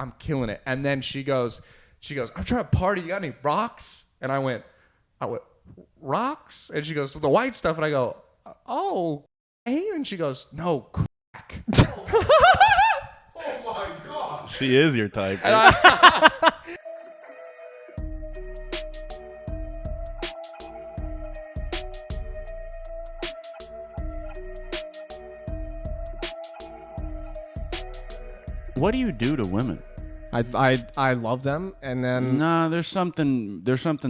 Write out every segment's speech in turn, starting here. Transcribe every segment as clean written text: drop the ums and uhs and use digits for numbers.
I'm killing it. And then she goes, I'm trying to party. You got any rocks? And I went, rocks? And she goes, the white stuff. And I go, oh, hey. And she goes, no, crack. Oh my God. She is your type. What do you do to women? I love them, and then Nah, there's something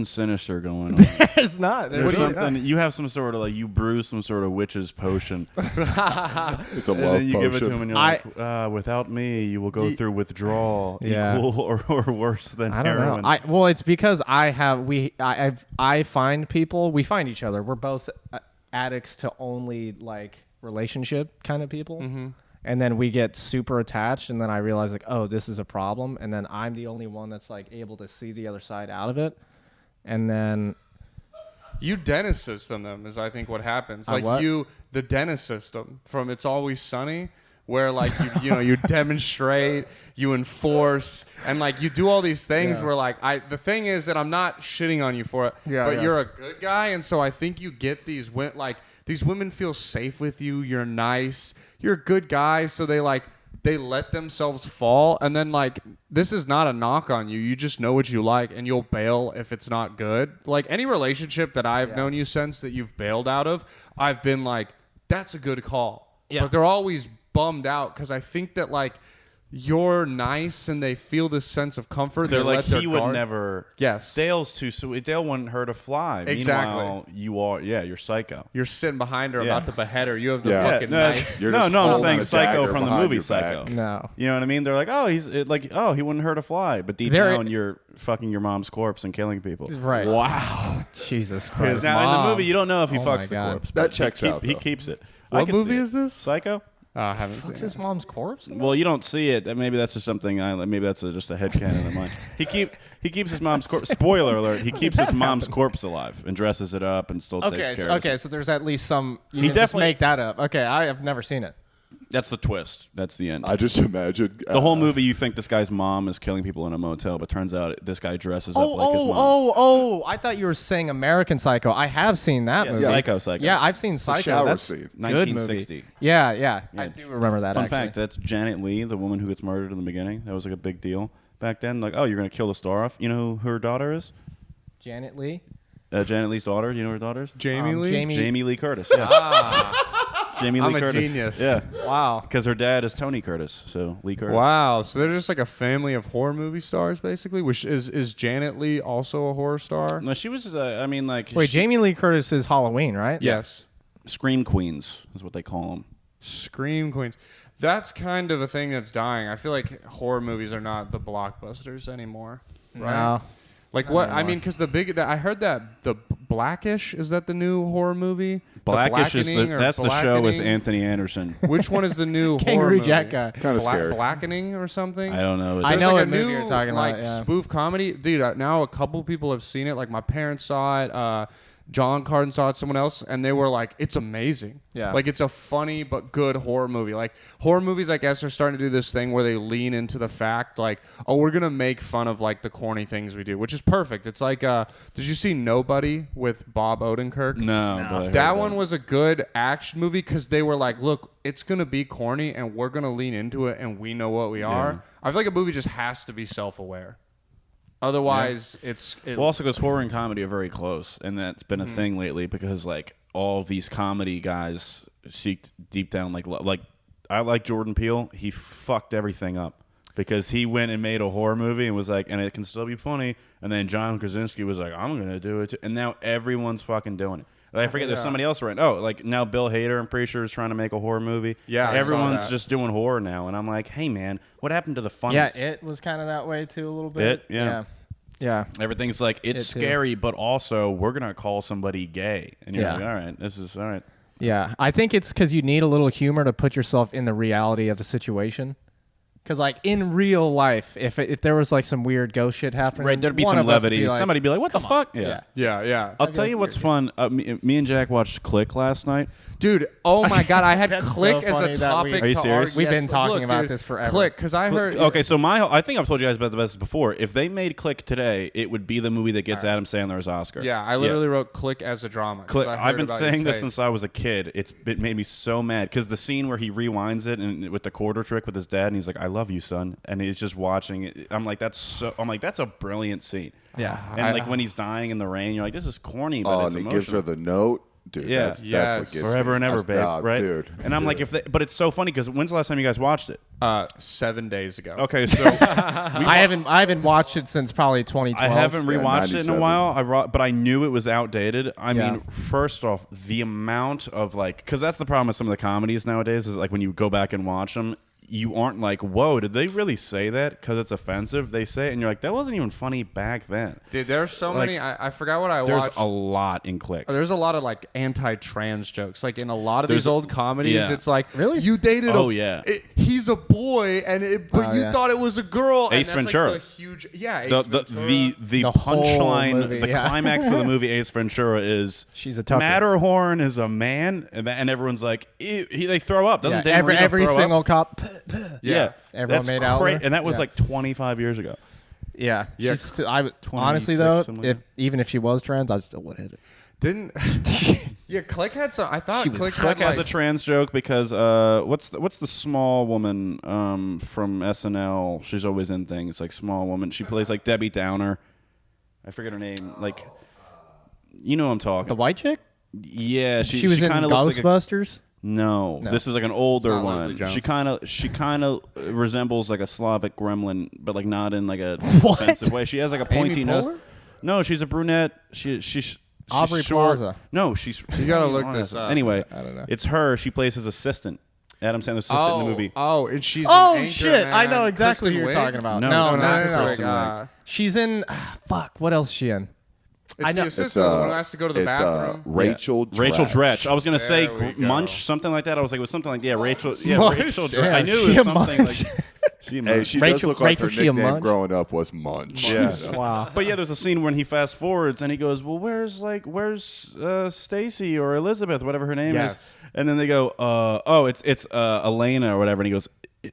sinister going on. there's not. There's something. You have some sort of like you brew some sort of witch's potion. It's a And love then you potion. give it to him, and you're like, without me, you will go through withdrawal, Yeah. equal or worse than I don't heroin. know. Well, it's because I find people. We find each other. We're both addicts to only like relationship kind of people. Mm-hmm. And then we get super attached, and then I realize like, oh, this is a problem, and then I'm the only one that's like able to see the other side out of it, and then You dentist system them is I think what happens. Like what? The dentist system from It's Always Sunny, where like you demonstrate, you enforce, and like you do all these things where like the thing is that I'm not shitting on you for it, but you're a good guy, and so I think you get these women feel safe with you. You're nice. You're a good guy, so they let themselves fall, and then like this is not a knock on you. You just know what you like, and you'll bail if it's not good. Like any relationship that I've known you since that you've bailed out of, I've been like, that's a good call. Yeah. But they're always bummed out because I think that like you're nice and they feel this sense of comfort. They're like, let their he would guard- never. Yes. Dale's too sweet. Dale wouldn't hurt a fly. Exactly. Meanwhile, you are. Yeah, you're psycho. You're sitting behind her Yeah. about to behead her. You have the Yeah. fucking no, knife. You're no, just I'm holding saying a Psycho dagger from the behind movie your Psycho. back. no. You know what I mean? They're like, he wouldn't hurt a fly, but deep There- down, you're fucking your mom's corpse and killing people. Right. Wow. Jesus Christ. Now in the Mom. movie, you don't know if he Oh my fucks the God. corpse. That but checks out, He though. keeps it. What movie is this? Psycho. I haven't seen What's it. his mom's corpse? Well, you don't see it. Maybe that's just something. Maybe that's just a headcanon of mine. He keeps his mom's corpse. Spoiler alert: he keeps his mom's corpse alive and dresses it up and still takes care of it. So there's at least some. You He can just definitely- make that up. Okay, I have never seen it. That's the twist. That's the end. I just imagine The whole movie, you think this guy's mom is killing people in a motel, but turns out this guy dresses up like his mom. Oh! I thought you were saying American Psycho. I have seen that movie. Psycho. Yeah, I've seen Psycho. shower That's scene. a good 1960. movie. Yeah. I do remember that. Fun actually. fact: that's Janet Leigh, the woman who gets murdered in the beginning. That was like a big deal back then. Like, oh, you're gonna kill the star off. You know who her daughter is? Janet Leigh. Janet Leigh's daughter. You know who her daughter is? Jamie Lee? Jamie Lee Curtis. Yeah. Jamie Lee I'm a Curtis. genius. Yeah. Wow. Because her dad is Tony Curtis, so Lee Curtis. Wow. So they're just like a family of horror movie stars, basically. Which is Janet Leigh also a horror star? No, she was. Wait, Jamie Lee Curtis is Halloween, right? Yes. Scream queens is what they call them. Scream queens. That's kind of a thing that's dying. I feel like horror movies are not the blockbusters anymore. Right? No. Like what? I mean, because I heard that the Blackish, is that the new horror movie? Blackish is Blackening or that's the show with Blackening? Anthony Anderson. Which one is the new horror Kangaroo movie? Jack guy. Kind of scary. Blackening or something? I don't know. I There's know like what a movie new, you're talking like, about, yeah. spoof comedy. Dude, now a couple people have seen it. Like my parents saw it. John Carden saw it, someone else, and they were like, it's amazing. Yeah. Like it's a funny but good horror movie. Like horror movies, I guess, are starting to do this thing where they lean into the fact like, oh, we're going to make fun of like the corny things we do, which is perfect. It's like, did you see Nobody with Bob Odenkirk? No. But I heard That one was a good action movie because they were like, look, it's going to be corny and we're going to lean into it and we know what we are. I feel like a movie just has to be self-aware. Otherwise, Well, also because horror and comedy are very close, and that's been a thing lately because like all of these comedy guys seek deep down like I like Jordan Peele. He fucked everything up because he went and made a horror movie and was like, and it can still be funny. And then John Krasinski was like, I'm gonna do it too. And now everyone's fucking doing it. Like, I forget there's somebody else around. Oh, like now Bill Hader, I'm pretty sure, is trying to make a horror movie. Yeah, I saw everyone's that. just doing horror now, and I'm like, hey man, what happened to the fun? Yeah, it was kind of that way too a little bit. Yeah. Everything's like, it's It too. scary, but also we're going to call somebody gay. And you're Yeah. like, all right, this is all right. Yeah. I think it's because you need a little humor to put yourself in the reality of the situation. Because, like, in real life, if there was, like, some weird ghost shit happening, Right, there'd be one some of us would levity. be like, Somebody'd be like, what the fuck? Yeah. Yeah. I'll tell you what's fun. Me and Jack watched Click last night. Dude, oh my God, I had That's Click so as funny a that topic. Are you to serious? argue. We've been Yes, talking look, about dude, this forever. Click, because I heard. Okay, so I think I've told you guys about this before. If they made Click today, it would be the movie that gets Adam Sandler's Oscar. Yeah, I literally wrote Click as a drama. 'cause Click. I I've heard been about your saying this take. since I was a kid. It made me so mad because the scene where he rewinds it and with the quarter trick with his dad, and he's like, "I love you, son," and he's just watching it. I'm like, that's a brilliant scene. Yeah. And like when he's dying in the rain, you're like, this is corny, but it's and he emotional. gives her the note. Dude, Yeah. that's Yes. what gets Forever me. and ever, That's- babe. nah, Right? Dude. And I'm like, but it's so funny because when's the last time you guys watched it? 7 days ago. Okay, so I haven't watched it since probably 2012. I haven't Yeah, rewatched it in a 97. while. But I knew it was outdated. I Yeah. mean, first off, the amount of like, because that's the problem with some of the comedies nowadays is like when you go back and watch them, you aren't like, whoa, did they really say that? Because it's offensive. They say it, and you're like, that wasn't even funny back then. Dude, there's so Like, many. I forgot what I There's watched. a lot in Click. There's a lot of like anti-trans jokes. Like in a lot of There's these old comedies, yeah. it's like, Really? you dated Oh, yeah. he's a boy, but Oh, you yeah. thought it was a girl. Ace and that's Ventura. Like the huge, yeah. Ace The Ventura. the The whole punchline, movie, the yeah. climax of the movie Ace Ventura is She's a Tucker. Matterhorn is a man, and everyone's like, ew, they throw up. Doesn't Yeah, Dan Marino every throw single up? cop. Yeah, Everyone that's made out with her? and that was Yeah. like 25 years ago. Yeah. Yeah. She's still, honestly though, 26, something like even if she was trans, I still would hit it. Didn't yeah, Click had some. I thought She was Click Click had has like, a trans joke because what's the small woman from SNL? She's always in things like small woman. She plays like Debbie Downer. I forget her name. Like, you know what I'm talking. The white chick? Yeah, She was in kinda looks like a, Ghostbusters. no, this is like an older not one. Leslie Jones. She kind of resembles like a Slavic gremlin, but like not in like a What? offensive way. She has like a pointy nose. Poehler? No, she's a brunette. She's Aubrey short. Plaza. No, she's. You gotta look this up. Anyway, I don't know. it's her. She plays his assistant, Adam Sandler's assistant in the movie. Oh, and she's Oh an shit! I know Anchorman. exactly Kristen who you're Wiig? talking about. No, No, not no. Kristen Wiig. She's in. Fuck. What else is she in? It's I know- the assistant the one who has to go to the bathroom. Rachel Dratch. Rachel Dratch. I was gonna say There we go. Munch, something like that. I was like, it was something like Rachel. Yeah, Munch? Rachel. Yeah, I knew she it a was something Munch. like. She a Hey, Munch. she does Rachel- look like Rachel, her she a nickname munch? growing up was Munch. Yeah. Wow. But yeah, there's a scene when he fast forwards and he goes, "Well, where's Stacy or Elizabeth, whatever her name Yes. is?" And then they go, it's Elena or whatever." And he goes,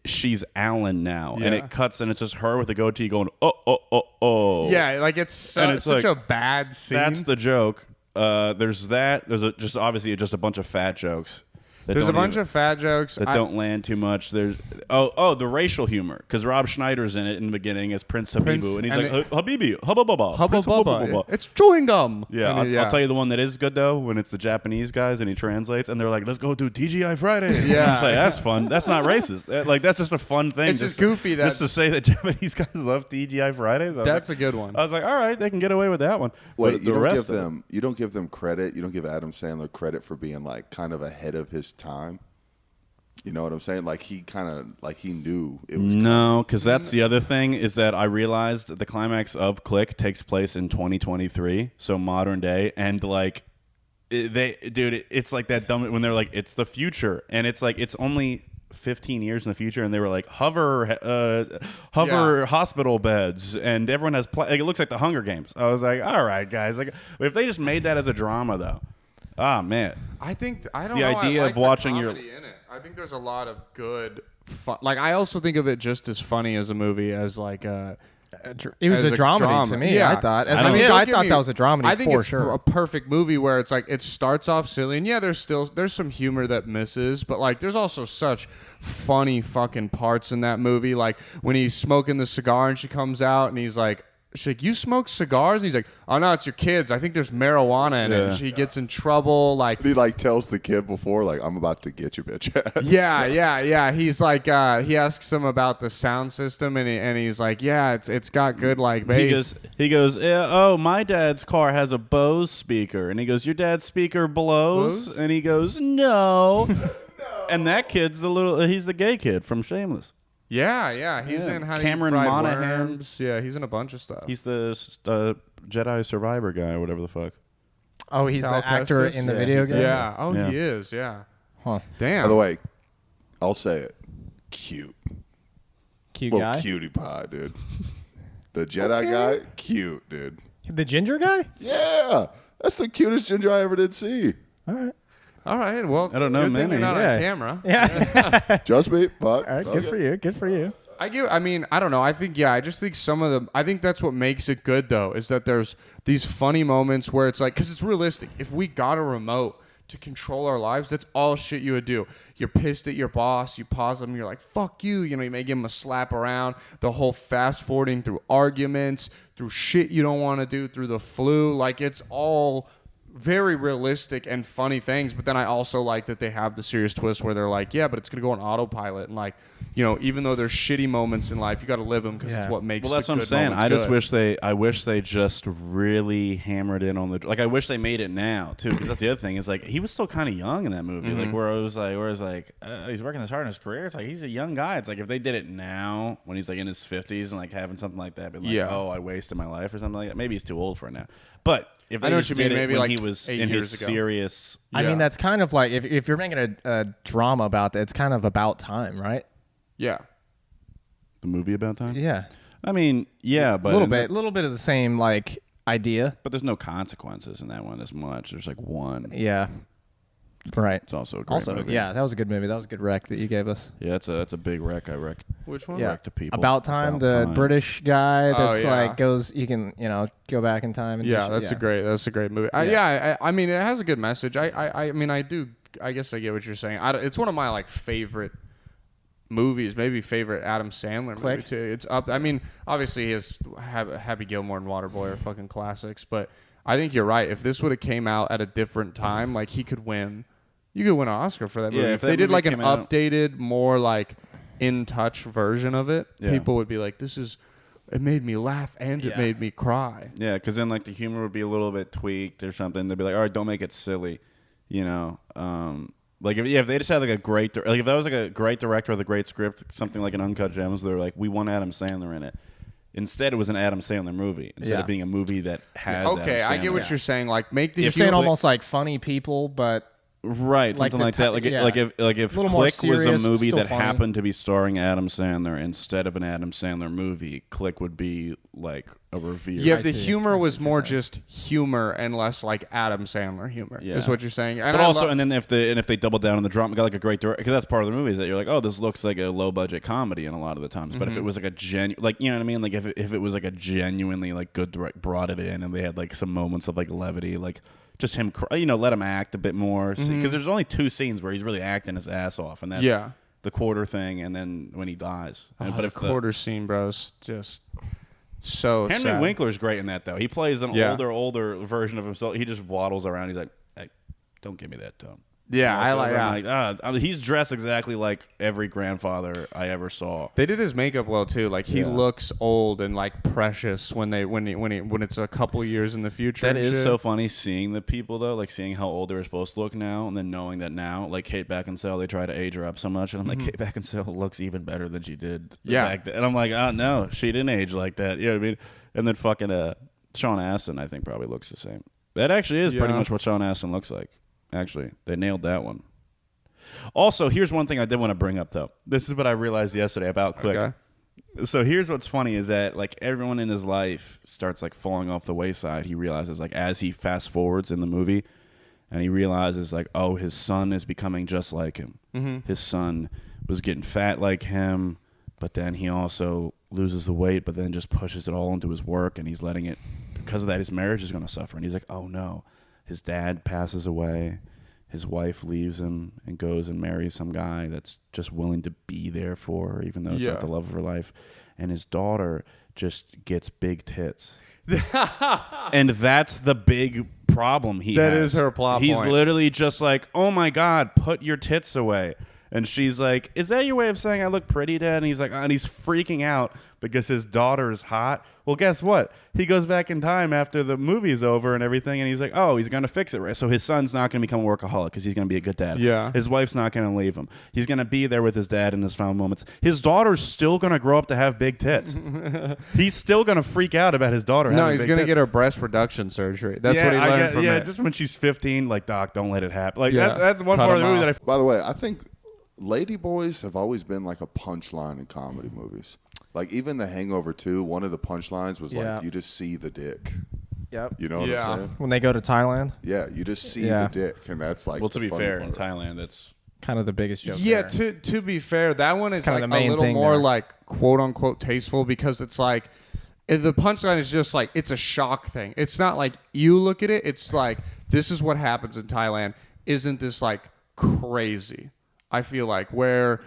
"She's Alan now." And Yeah. it cuts and it's just her with a goatee going, "Oh." Yeah, like it's, And it's such like, a bad scene. That's the joke. There's that. There's just obviously just a bunch of fat jokes. There's a bunch of fat jokes that don't land too much. There's the racial humor because Rob Schneider's in it in the beginning as Prince Habibu, and he's and like Habibi, hubba bubba, Hubba Prince Hubba Bubba. Bubba. It's chewing gum. Yeah, I mean, I'll tell you the one that is good though when it's the Japanese guys and he translates and they're like, "Let's go do TGI Friday." Yeah. I'm just like, that's fun. That's not racist. Like that's just a fun thing. It's just goofy that- just to say that Japanese guys love TGI Fridays. I was That's like- a good one. I was like, all right, they can get away with that one. Wait, But you the don't rest give of them. You don't give them credit. You don't give Adam Sandler credit for being like kind of ahead of his time. You know what I'm saying? Like he kind of like he knew it was. No, because that's the other thing is that I realized the climax of Click takes place in 2023, so modern day, and like it's like that dumb when they're like it's the future, and it's like it's only 15 years in the future, and they were like hover Yeah. hospital beds, and everyone has like, it looks like the Hunger Games. I was like, all right, guys, like if they just made that as a drama though, man. I think I don't The know. idea I of like the watching your- comedy in it. I think there's a lot of good fun. Like I also think of it just as funny as a movie as like It was as a dramedy drama. to me. Yeah. I thought. As I a don't- kid, don't I get thought me- that was a dramedy I think for it's sure. a perfect movie where it's like it starts off silly and yeah, there's some humor that misses, but like there's also such funny fucking parts in that movie. Like when he's smoking the cigar and she comes out and he's like. She's like, you smoke cigars? And he's like, oh, no, it's your kids. I think there's marijuana in it. And Yeah. she gets in trouble. Like, He like tells the kid before, like, "I'm about to get you, bitch ass." yeah. He's like, he asks him about the sound system, and he's like, yeah, it's got good like bass. He goes, yeah, oh, my dad's car has a Bose speaker. And he goes, your dad's speaker blows? Blows? And he goes, no. And that kid's he's the gay kid from Shameless. Yeah. He's Yeah. in How to Cameron Eat Fried Monaghan. Worms. Yeah, he's in a bunch of stuff. He's the Jedi Survivor guy or whatever the fuck. Oh, he's Cal the actor Kestis? in the Yeah, video he's game. yeah. Oh, Yeah. he is. Yeah. Huh. Damn. By the way, I'll say it. Cute. Cute Little guy. cutie pie, dude. The Jedi guy, cute, dude. The ginger guy. Yeah, that's the cutest ginger I ever did see. All right. All right. Well, I don't know good thing you're many. not Yeah. on camera. Yeah. Just me. But All right. Good for you. Good for you. I mean, I don't know. I think, I just think I think that's what makes it good, though, is that there's these funny moments where it's like, because it's realistic. If we got a remote to control our lives, that's all shit you would do. You're pissed at your boss, you pause them, you're like, fuck you. You know, you may give him a slap around. The whole fast forwarding through arguments, through shit you don't want to do, through the flu. Like, it's all very realistic and funny things, but then I also like that they have the serious twist where they're like, yeah, but it's gonna go on autopilot, and like, you know, even though there's shitty moments in life, you got to live them because it's what makes. Well, that's the what I'm good saying. moments I just good. wish they just really hammered in on the like. I wish they made it now too, because that's the other thing is like he was still kind of young in that movie. Like where it was like he's working this hard in his career. It's like he's a young guy. It's like if they did it now when he's like in his 50s and like having something like that, but like oh I wasted my life or something like that. Maybe he's too old for it now. But if they know just what you mean, did it maybe when like he was 8 in years his ago. serious. I mean, that's kind of like if you're making a drama about that, it's kind of about time, right? Yeah. The movie about time? Yeah. I mean, yeah, but A little bit of the same like idea. But there's no consequences in that one as much. There's like one. Yeah. Right. It's also a great movie. Yeah, that was a good movie. That was a good rec that you gave us. Yeah, that's a big wreck. I wreck. Which one? Yeah. Wreck to people. About Time, About the Time. British guy that's yeah. like goes, you can, go back in time. And do Yeah, shit. that's a great movie. I mean, it has a good message. I mean, I guess I get what you're saying. It's one of my like favorite movies, maybe favorite Adam Sandler movie too. It's up. I mean, obviously his Happy Gilmore and Waterboy are fucking classics, but I think you're right. If this would have came out at a different time, like he could win. You could win an Oscar for that movie. Yeah, if they did like an updated, more like in touch version of it, people would be like, it made me laugh and it made me cry. Yeah, because then like the humor would be a little bit tweaked or something. They'd be like, all right, don't make it silly, you know. Like if they just had like if that was like a great director with a great script, something like an Uncut Gems, they're like, we want Adam Sandler in it. Instead, it was an Adam Sandler movie instead of being a movie that has. Okay, I get what you're saying. Like make these. You're saying almost like funny people, but. Right, Like something the like that. Like if little more Click was serious, a movie still that funny. happened to be starring Adam Sandler instead of an Adam Sandler movie, Click would be like a revere. Yeah, if the humor was what more you're saying. just humor and less like Adam Sandler humor, Yeah. is what you're saying. And But I also, love- and then if they double down on the drama, got like a great director, because that's part of the movie is that you're like, oh, this looks like a low budget comedy, in a lot of the times. But if it was like a like you know what I mean, like if it was like a genuinely like good brought it in, and they had like some moments of like levity, like. Just him, let him act a bit more. Because there's only 2 scenes where he's really acting his ass off, and that's the quarter thing, and then when he dies. But if quarter scene, bros, just so Henry sad. Winkler's great in that though. He plays an Yeah. older version of himself. He just waddles around. He's like, hey, don't give me that tone. Yeah, And I walks like. over, I'm like, he's dressed exactly like every grandfather I ever saw. They did his makeup well too. Like he looks old and like precious when it's a couple years in the future. That and is shit. so funny seeing the people though, like seeing how old they're supposed to look now, and then knowing that now, like Kate Beckinsale, they try to age her up so much, and I'm like, Kate Beckinsale looks even better than she did back then. And I'm like, oh no, she didn't age like that. You know what I mean? And then fucking Sean Astin, I think probably looks the same. That actually is pretty much what Sean Astin looks like. Actually, they nailed that one. Also, here's one thing I did want to bring up, though. This is what I realized yesterday about Click. Okay. So here's what's funny is that, like, everyone in his life starts, like, falling off the wayside. He realizes, like, as he fast forwards in the movie, and he realizes, like, oh, his son is becoming just like him. Mm-hmm. His son was getting fat like him, but then he also loses the weight, but then just pushes it all into his work, and he's letting it, because of that, his marriage is going to suffer. And he's like, oh, no. His dad passes away. His wife leaves him and goes and marries some guy that's just willing to be there for her, even though it's not the love of her life. And his daughter just gets big tits. And that's the big problem he has. That is her plot He's point. literally just like, oh my God, put your tits away. And she's like, is that your way of saying I look pretty, Dad? And he's like, and he's freaking out because his daughter is hot. Well, guess what? He goes back in time after the movie's over and everything, and he's like, oh, he's going to fix it. Right? So his son's not going to become a workaholic because he's going to be a good dad. Yeah. His wife's not going to leave him. He's going to be there with his dad in his final moments. His daughter's still going to grow up to have big tits. He's still going to freak out about his daughter having he's big gonna tits. get her breast reduction surgery. That's what he learned from it. just when she's 15, like, Doc, don't let it happen. Like, Yeah. that's one Cut part of the him movie that off. By the way, I think Lady Boys have always been like a punchline in comedy movies. Like even The Hangover 2, one of the punchlines was Yeah. like, you just see the dick. Yep. You know what Yeah. I'm saying? When they go to Thailand, Yeah, you just see Yeah. the dick, and that's like. Well, to the be funny fair, in part. Thailand, that's kind of the biggest joke. Yeah, there. to be fair, that one is kinda like the a main little thing more there. like quote unquote tasteful because it's like the punchline is just like it's a shock thing. It's not like you look at it, it's like this is what happens in Thailand. Isn't this like crazy? I feel like where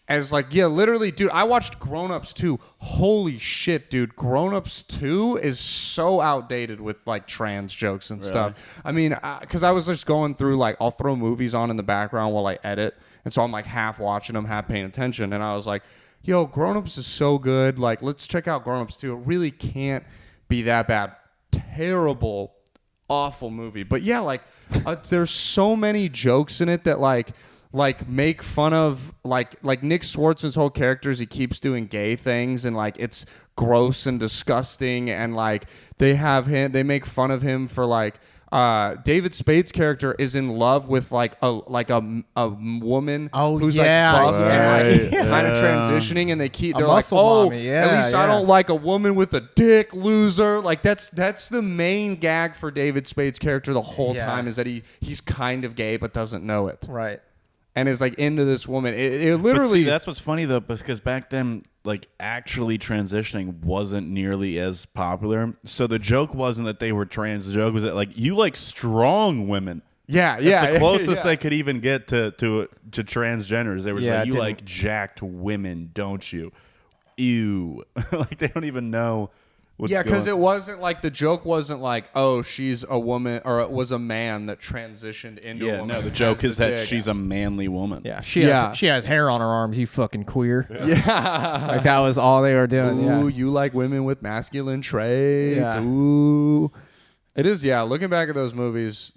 as like yeah, literally, dude, I watched Grown Ups 2. Holy shit, dude. Grown Ups 2 is so outdated with like trans jokes and stuff. I mean, because I was just going through like I'll throw movies on in the background while I edit. And so I'm like half watching them, half paying attention. And I was like, yo, Grown Ups is so good. Like, let's check out Grown Ups 2. It really can't be that bad. Terrible, awful movie. But yeah, like there's so many jokes in it that like make fun of like Nick Swartz's whole characters. He keeps doing gay things and like it's gross and disgusting. And like they make fun of him for like David Spade's character is in love with like a woman who's yeah, like buff and like yeah. kind of transitioning, and they're like, muscle oh, mommy, yeah, at least I yeah. don't like a woman with a dick, loser. Like that's the main gag for David Spade's character the whole Yeah. time is that he's kind of gay but doesn't know it, Right. and is like into this woman. It But literally see, that's what's funny though, because back then, like actually transitioning wasn't nearly as popular. So the joke wasn't that they were trans. The joke was that like you like strong women. yeah. It's the closest yeah. they could even get to transgenders. They were Yeah, like, you didn't- like jacked women, don't you? Ew. Like they don't even know what's Yeah, because going- it wasn't like the joke wasn't like, oh, she's a woman or it was a man that transitioned into a Yeah, woman. no, the joke as is the that dick. she's a manly woman. Yeah. She Yeah. has hair on her arms. You fucking queer. Yeah. Like that was all they were doing. Ooh, Yeah. you like women with masculine traits. Yeah. Ooh. It is, yeah. Looking back at those movies,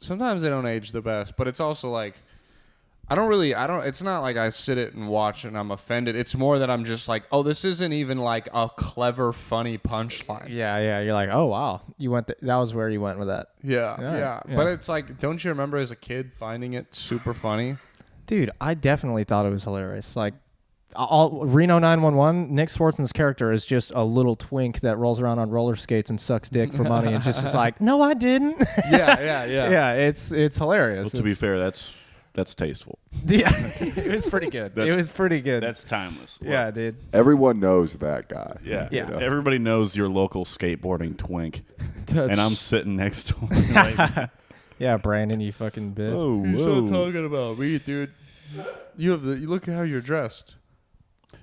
sometimes they don't age the best, but it's also like, it's not like I sit it and watch and I'm offended. It's more that I'm just like, oh, this isn't even like a clever, funny punchline. Yeah, yeah. You're like, oh wow, that was where you went with that, Yeah, Yeah, yeah. yeah. But it's like, don't you remember as a kid finding it super funny? dude. I definitely thought it was hilarious. Like, Reno 911. Nick Swartzen's character is just a little twink that rolls around on roller skates and sucks dick for money, and just is like, no, I didn't. Yeah. Yeah, it's hilarious. Well, to be It's- fair, that's tasteful. yeah, it was pretty good. It was pretty good. That's timeless. Yeah, dude. Everyone knows that guy. Yeah. Yeah. Everybody knows your local skateboarding twink. That's- And I'm sitting next to him. Like, Yeah, Brandon, you fucking bitch. oh, You're whoa. so talking about me, dude. You look at how you're dressed.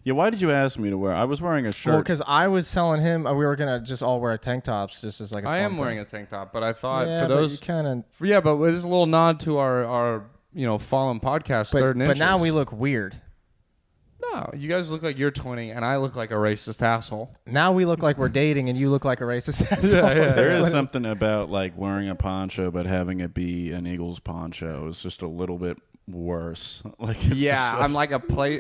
Yeah, why did you ask me to wear? I was wearing a shirt. Well, because I was telling him we were gonna just all wear tank tops, just as like. I am wearing a tank top, but I thought yeah, for those, kind of. yeah, but it's a little nod to our fallen podcast third and But now inches. we look weird. No, you guys look like you're 20, and I look like a racist asshole. Now we look like we're dating, and you look like a racist asshole. yeah. There is something about like wearing a poncho, but having it be an Eagles poncho is just a little bit worse. Like, it's Yeah, just, I'm like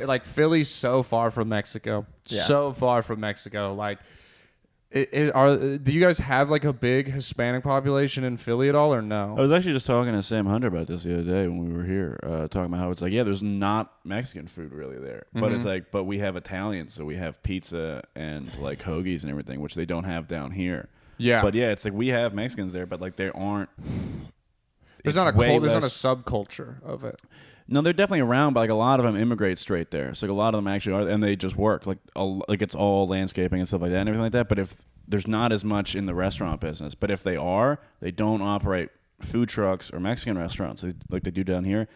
like Philly's so far from Mexico, Yeah. so far from Mexico. Like, do you guys have like a big Hispanic population in Philly at all, or no? I was actually just talking to Sam Hunter about this the other day when we were here, talking about how it's like, yeah, there's not Mexican food really there, but it's like, but we have Italian, so we have pizza and like hoagies and everything, which they don't have down here. Yeah, But yeah, it's like we have Mexicans there, but like they aren't. there's it's not a way there's not a less- subculture of it. No, they're definitely around, but like a lot of them immigrate straight there. So like a lot of them actually are, and they just work like it's all landscaping and stuff like that and everything like that. But if there's not as much in the restaurant business, but if they are, they don't operate food trucks or Mexican restaurants like they do down here.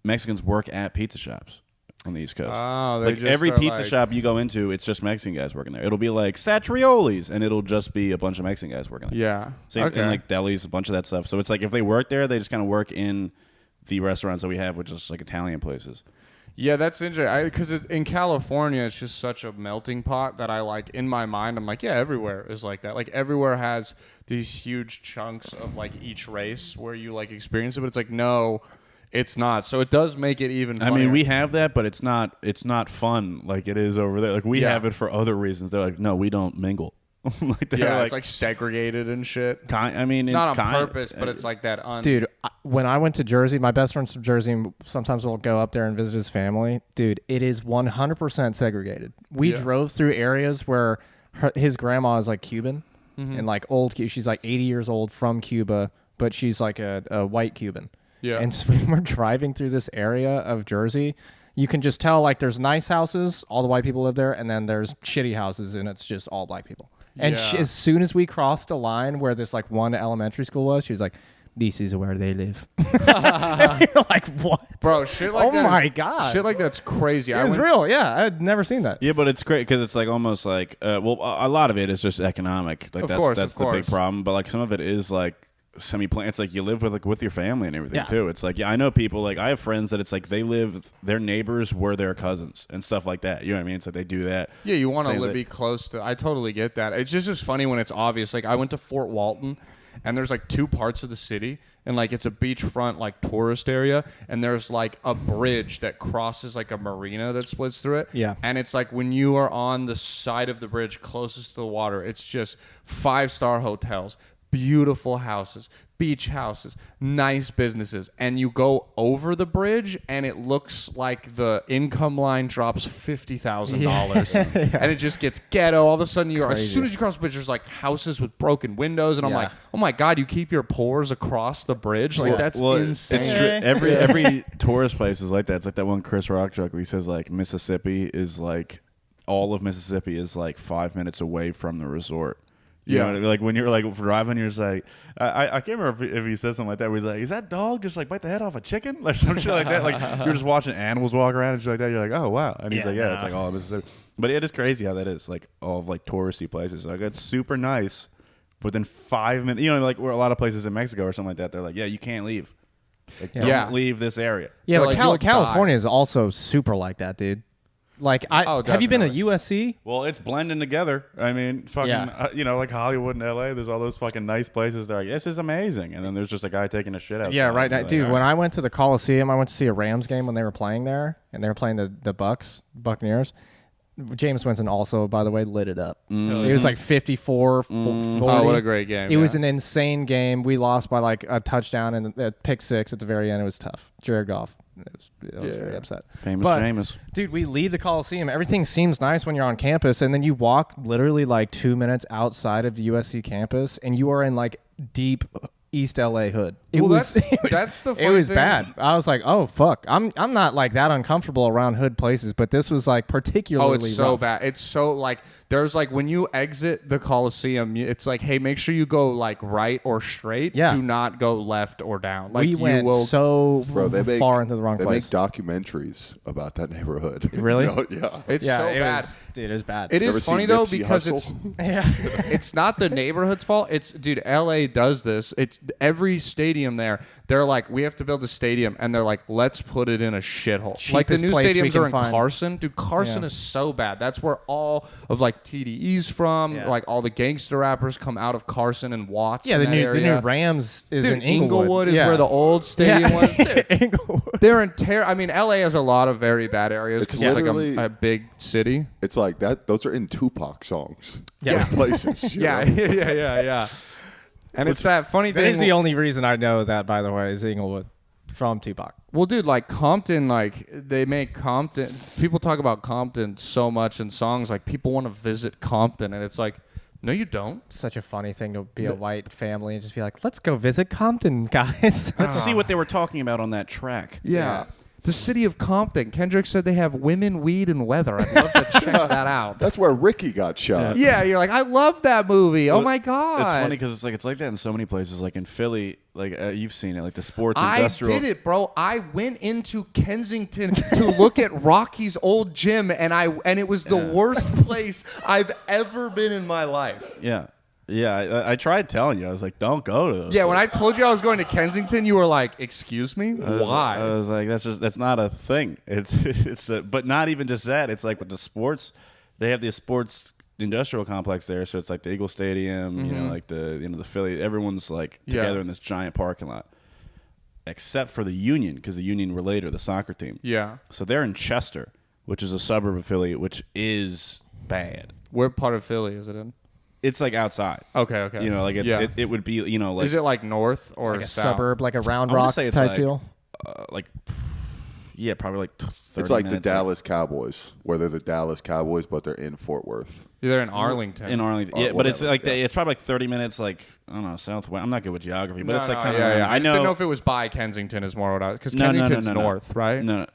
Mexicans work at pizza shops on the East Coast. Oh, they like just every are, pizza like- shop you go into, it's just Mexican guys working there. It'll be like Satrioli's, and it'll just be a bunch of Mexican guys working there. Yeah, Same, okay. and like delis, a bunch of that stuff. So it's like if they work there, they just kind of work in the restaurants that we have, which is like Italian places. Yeah, that's interesting. Because in California, it's just such a melting pot that I like. In my mind, I'm like, yeah, everywhere is like that. Like everywhere has these huge chunks of like each race where you like experience it, but it's like no, it's not. So it does make it even I funnier. mean, we have that, but it's not fun like it is over there. Like we Yeah. have it for other reasons. They're like, no, we don't mingle. Like they're yeah, it's like segregated and shit. I mean, Not on it's purpose, but it's like that. Dude, when I went to Jersey, my best friend's from Jersey, and sometimes we'll go up there and visit his family. Dude, it is 100% segregated. We Yeah. drove through areas where his grandma is like Cuban, and like old. She's like 80 years old from Cuba, but she's like a white Cuban. Yeah. And just when we're driving through this area of Jersey, you can just tell like there's nice houses, all the white people live there, and then there's shitty houses, and it's just all black people. And Yeah. as soon as we crossed a line where this like one elementary school was, she was like, "This is where they live." And we were like, "What, Bro, shit like oh that. my God. Shit like that's crazy. It was real, yeah. I had never seen that. Yeah, but it's great because it's like almost like well, a lot of it is just economic. Like Of that's course, that's of the big course. problem. But like some of it is like semi-planned. It's like you live with your family and everything Yeah. too. It's like I know people like I have friends that it's like they live their neighbors were their cousins and stuff like that. You know what I mean? It's like they do that. Yeah, you want Same to thing. be close to. I totally get that. It's just as funny when it's obvious. Like I went to Fort Walton, and there's like two parts of the city, and like it's a beachfront like tourist area, and there's like a bridge that crosses like a marina that splits through it. Yeah. And it's like when you are on the side of the bridge closest to the water, it's just 5-star hotels, beautiful houses, beach houses, nice businesses, and you go over the bridge and it looks like the income line drops $50,000 and it just gets ghetto. All of a sudden as Crazy. soon as you cross the bridge, there's like houses with broken windows, and I'm Yeah. like, oh my God, you keep your pores across the bridge? Like that's insane. It's true. Every tourist place is like that. It's like that one Chris Rock joke where he says like Mississippi is like all of Mississippi is like 5 minutes away from the resort. You know what I mean? Like when you're like driving, you're just like, I can't remember if he says something like that. Where he's like, "Is that dog just like bite the head off a chicken?" Like some shit like that. Like you're just watching animals walk around and shit like that. You're like, "Oh wow!" And he's like, "Yeah, it's like all of Mississippi." But it is crazy how that is. Like all of like touristy places. Like it's super nice. Within 5 minutes, you know, like where a lot of places in Mexico or something like that, they're like, "Yeah, you can't leave. Like, Yeah. don't leave this area." Yeah, They're but like, you'll California die. is also super like that, dude. Like, Oh, have you been to definitely. USC? Well, it's blending together. I mean, fucking, Yeah. you know, like Hollywood and LA, there's all those fucking nice places. They're like, this is amazing. And then there's just a guy taking a shit outside. Yeah, right. You're like, Dude, all when right. I went to the Coliseum, I went to see a Rams game when they were playing there, and they were playing the Buccaneers. James Winston also, by the way, lit it up. It was like 54 40. Oh, what a great game. It was an insane game. We lost by like a touchdown and a pick six at the very end. It was tough. Jared Goff. I was very upset. Famous But, Jameis. Dude, we leave the Coliseum. Everything seems nice when you're on campus, and then you walk literally like 2 minutes outside of the USC campus, and you are in like deep East LA hood. Well, that's the It funny was thing. bad. I was like, oh fuck. I'm not like that uncomfortable around hood places, but this was like particularly. Oh, it's so rough. bad. It's so like there's like when you exit the Coliseum, it's like, hey, make sure you go like right or straight. Yeah. Do not go left or down. Like We you went will. so Bro, they make far into the wrong they place. make documentaries about that neighborhood. Really? You know? Yeah. It's yeah, so it bad. was, dude, it was bad. It You is ever funny seen though Nipsey because Hussle? it's not the neighborhood's fault. It's dude, LA does this. It's every stadium there. They're like, we have to build a stadium, and they're like, let's put it in a shithole. Like the Cheapest new place we stadiums can are in find. Carson. Dude, Carson Yeah. is so bad. That's where all of like TDE's from. Yeah. Like all the gangster rappers come out of Carson and Watts. yeah, in the that new area. Rams is Dude, in Inglewood. is Yeah. where the old stadium Yeah. was. Dude, Inglewood. they're in I mean, LA has a lot of very bad areas It's because it's like literally- a big city. It's like that. Those are in Tupac songs. Yeah. Those places. you Yeah, know? yeah. And it's that funny That thing. is the only reason I know that, by the way, is Inglewood from Tupac. Well, dude, like Compton, like they make Compton. People talk about Compton so much in songs. Like people want to visit Compton, and it's like, no, you don't. Such a funny thing to be a white family and just be like, let's go visit Compton, guys. Let's see what they were talking about on that track. Yeah. The city of Compton. Kendrick said they have women, weed, and weather. I'd love to check that out. That's where Ricky got shot. Yeah, you're like, I love that movie. Oh my god. It's funny because it's like that in so many places. Like in Philly, like you've seen it, like the sports I industrial. did it, bro. I went into Kensington to look at Rocky's old gym, and it was the worst place I've ever been in my life. Yeah, yeah. I tried telling you. I was like, don't go to those. Yeah, when I told you I was going to Kensington, you were like, "Excuse me, why?" I was like, that's not a thing. But not even just that. It's like with the sports, they have the sports industrial complex there. So it's like the Eagle Stadium, you know, like the Philly. Everyone's like together in this giant parking lot, except for the Union, because the Union were later the soccer team. Yeah. So they're in Chester, which is a suburb of Philly, which is bad. Where part of Philly is it in? It's like outside. Okay. You know, like Yeah. it would be, you know, like Is it like north or like a south? suburb, like a Round I wanna Rock say it's type like, deal. like yeah, probably like It's like the minutes. Dallas Cowboys, where they're the Dallas Cowboys, but they're in Fort Worth. They're in Arlington. In Arlington, Or yeah, but it's whatever, like yeah. it's probably like 30 minutes. Like I don't know, southwest. I'm not good with geography, but it's like kind of. yeah. I I just know. didn't know if it was by Kensington is more what I because No, Kensington's no. north, right? No,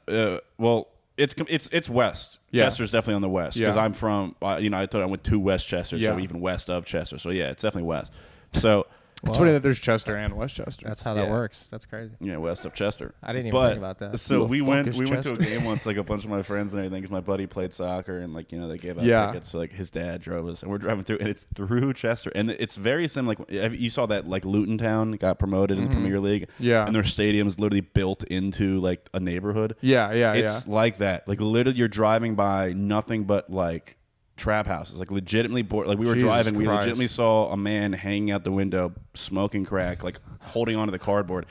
well, it's west. Yeah. Chester's definitely on the west because Yeah. I'm from. I thought I went to Westchester, Yeah. so even west of Chester. So yeah, it's definitely west. So It's funny that there's Chester and Westchester. That's how that Yeah. works. That's crazy. yeah, west of Chester. I didn't even think about that. So Who we the went fuck is to a Chester? game once, like a bunch of my friends and everything, because my buddy played soccer and like they gave out Yeah. tickets. So like his dad drove us, and we're driving through, and it's through Chester, and it's very similar. Like you saw that like Luton Town got promoted in the Premier League, Yeah. and their stadium's literally built into like a neighborhood. Yeah, It's like that. Like literally, you're driving by nothing but like trap houses. Like legitimately, like we were Jesus driving, we Christ. legitimately saw a man hanging out the window, smoking crack, like holding onto the cardboard,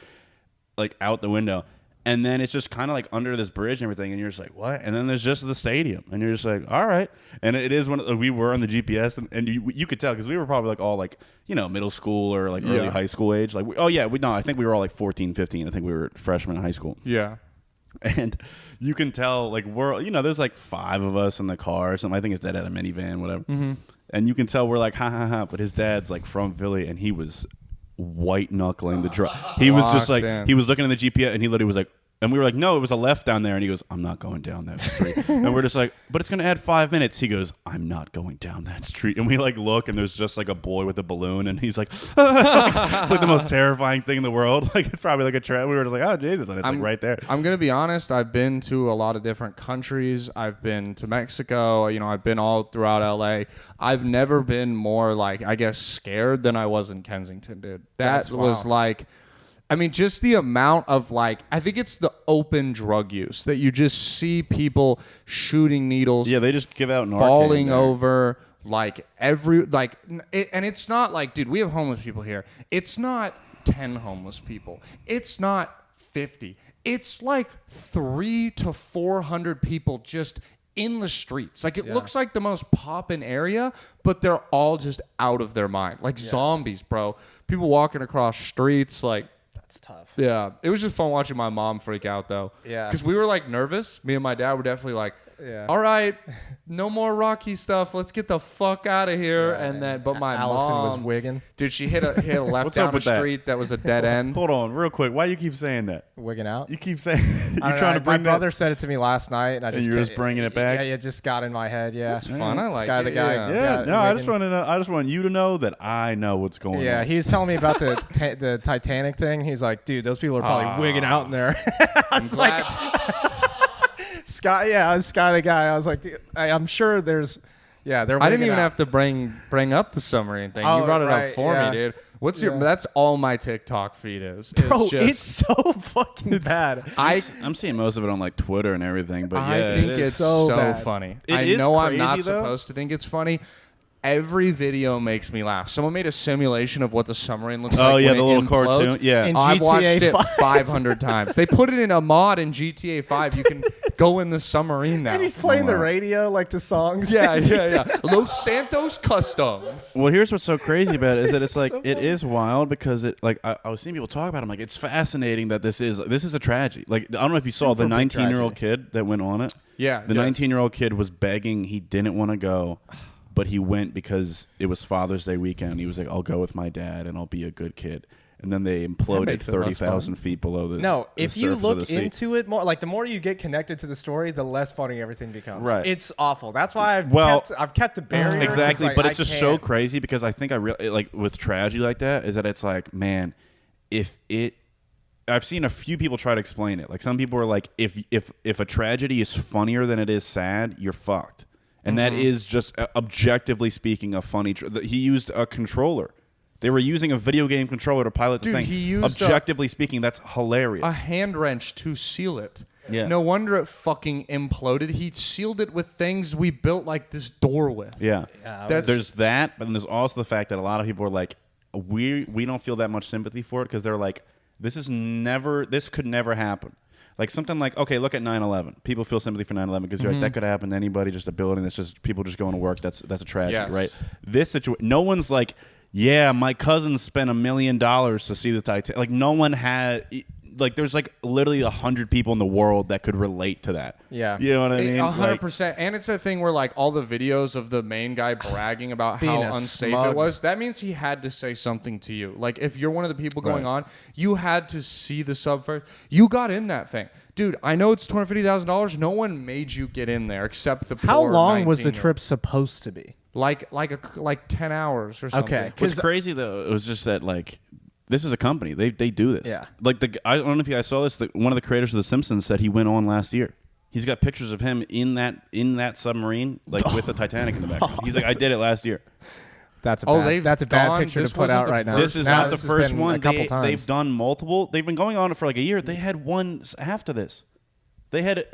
like out the window. And then it's just kind of like under this bridge and everything, and you're just like, what? And then there's just the stadium, and you're just like, all right. And it is when we were on the GPS, and you could tell because we were probably like all like middle school or like early Yeah. high school age. Like I think we were all like 14, 15. I think we were freshmen in high school. Yeah. And you can tell, like, there's like 5 of us in the car or something. I think his dad had a minivan, whatever. Mm-hmm. And you can tell we're like, ha, ha, ha. But his dad's, like, from Philly, and he was white-knuckling the drive. He was just, like, in. he was looking at the GPS, and he literally was like, and we were like, no, it was a left down there. And he goes, I'm not going down that street. And we're just like, but it's going to add 5 minutes. He goes, I'm not going down that street. And we like look, and there's just like a boy with a balloon. And he's like, it's like the most terrifying thing in the world. Like it's probably like a trap. We were just like, oh, Jesus. And it's like right there. I'm going to be honest. I've been to a lot of different countries. I've been to Mexico. I've been all throughout LA. I've never been more like, I guess, scared than I was in Kensington, dude. That was like... I mean, just the amount of like, I think it's the open drug use that you just see people shooting needles. Yeah, they just give out Narcan falling there. over and it's not like, dude, we have homeless people here. It's not 10 homeless people. It's not 50. It's like 300 to 400 people just in the streets. Like it looks like the most poppin' area, but they're all just out of their mind. Like zombies, bro. People walking across streets like, It's tough. yeah, it was just fun watching my mom freak out though. Yeah. Because we were like nervous. Me and my dad were definitely like, Yeah. all right, no more Rocky stuff. Let's get the fuck out of here. Yeah, and then, but my Allison mom was wigging. Dude, she hit a left What's up down a with that? street that was a dead end. Hold on, real quick. Why you keep saying that? Wigging out. You keep saying I you're don't trying know, to bring my brother said it to me last night, and I just you're just bringing it back? Yeah, it just got in my head. Yeah, It's fun. I like Sky it. the guy. Yeah. Yeah, no, I just wigging. want to know. I just want you to know that I know what's going Yeah, on. he was telling me about the Titanic thing. He's like, dude, those people are probably wigging out in there. I was like, Sky. Yeah, I was Sky the guy. I was like, dude, I'm sure there's. Yeah, they're. I didn't wigging even out. have to bring up the submarine thing. Oh, You brought it right, up for yeah. me, dude. What's your? Yeah. That's all my TikTok feed is. Bro, It's just, it's so fucking bad. I'm seeing most of it on like Twitter and everything, but I yeah, think it is. it's so bad. funny. It I is know I'm not crazy, though. supposed to think it's funny. Every video makes me laugh. Someone made a simulation of what the submarine looks like. Oh yeah, when the it little implodes. cartoon. Yeah, In I've watched GTA it 5. 500 times. They put it in a mod in GTA 5. You can go in the submarine now. And he's playing the radio like the songs. Yeah. Los Santos Customs. Well, here's what's so crazy about it is that it's like it is wild because it like I was seeing people talk about it. I'm like, it's fascinating that this is a tragedy. Like I don't know if you saw the Super big 19-year-old kid that went on it. Yeah, The yes. 19-year-old kid was begging. He didn't want to go, but he went because it was Father's Day weekend. He was like, I'll go with my dad and I'll be a good kid. And then they imploded makes it less 30,000 feet below the No, the if you surface of look the sea. into it more, like the more you get connected to the story, the less funny everything becomes. Right. It's awful. That's why I've kept a barrier. 'cause, Exactly, like, but I it's just so can't- crazy because I think I really like with tragedy like that is that it's like, man, I've seen a few people try to explain it. Like some people are like, if a tragedy is funnier than it is sad, you're fucked. And that is just objectively speaking a funny. He used a controller. They were using a video game controller to pilot the Dude, thing. he used objectively speaking, that's hilarious. A hand wrench to seal it. Yeah. No wonder it fucking imploded. He sealed it with things we built like this door with. yeah. That's There's that, but then there's also the fact that a lot of people are like, we don't feel that much sympathy for it because they're like, this could never happen. Like something like, okay, look at 9/11. People feel sympathy for 9/11 because you're like, that could happen to anybody, just a building that's just people just going to work. That's a tragedy, Yes. right? This situation, no one's like, yeah, my cousin spent $1 million to see the Titanic. Like no one had. like there's like literally 100 people in the world that could relate to that. Yeah. You know what I mean? 100%. And it's a thing where like all the videos of the main guy bragging about Being how a unsafe smug. it was, that means he had to say something to you. Like if you're one of the people going Right. on, you had to see the sub first. You got in that thing. Dude, I know it's $250,000. No one made you get in there except the poor How long was the 19-year-old. trip supposed to be? Like 10 hours or something. Okay. What's 'Cause- crazy though, it was just that like this is a company. They do this. Yeah. Like I don't know if you guys saw this. One of the creators of The Simpsons said he went on last year. He's got pictures of him in that submarine, like with the Titanic in the background. He's like, I did it last year. That's a Oh, bad, they've that's a bad gone- picture this to put wasn't out the right now. This is Now, not the this has first been one. A couple times. They've done multiple. They've been going on for like a year. They had one after this. They had.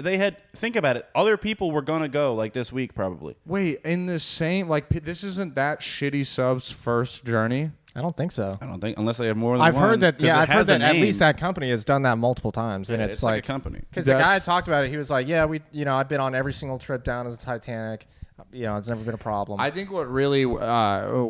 Think about it. Other people were gonna go like this week probably. Wait, in the same this isn't that shitty sub's first journey. I don't think so. I don't think unless they have more than I've one. heard that. 'cause Yeah, it I've heard has a that at name. least that company has done that multiple times, and Yeah, it's like a company. because the guy That's- talked about it. He was like, "Yeah, I've been on every single trip down as a Titanic. It's never been a problem." I think what really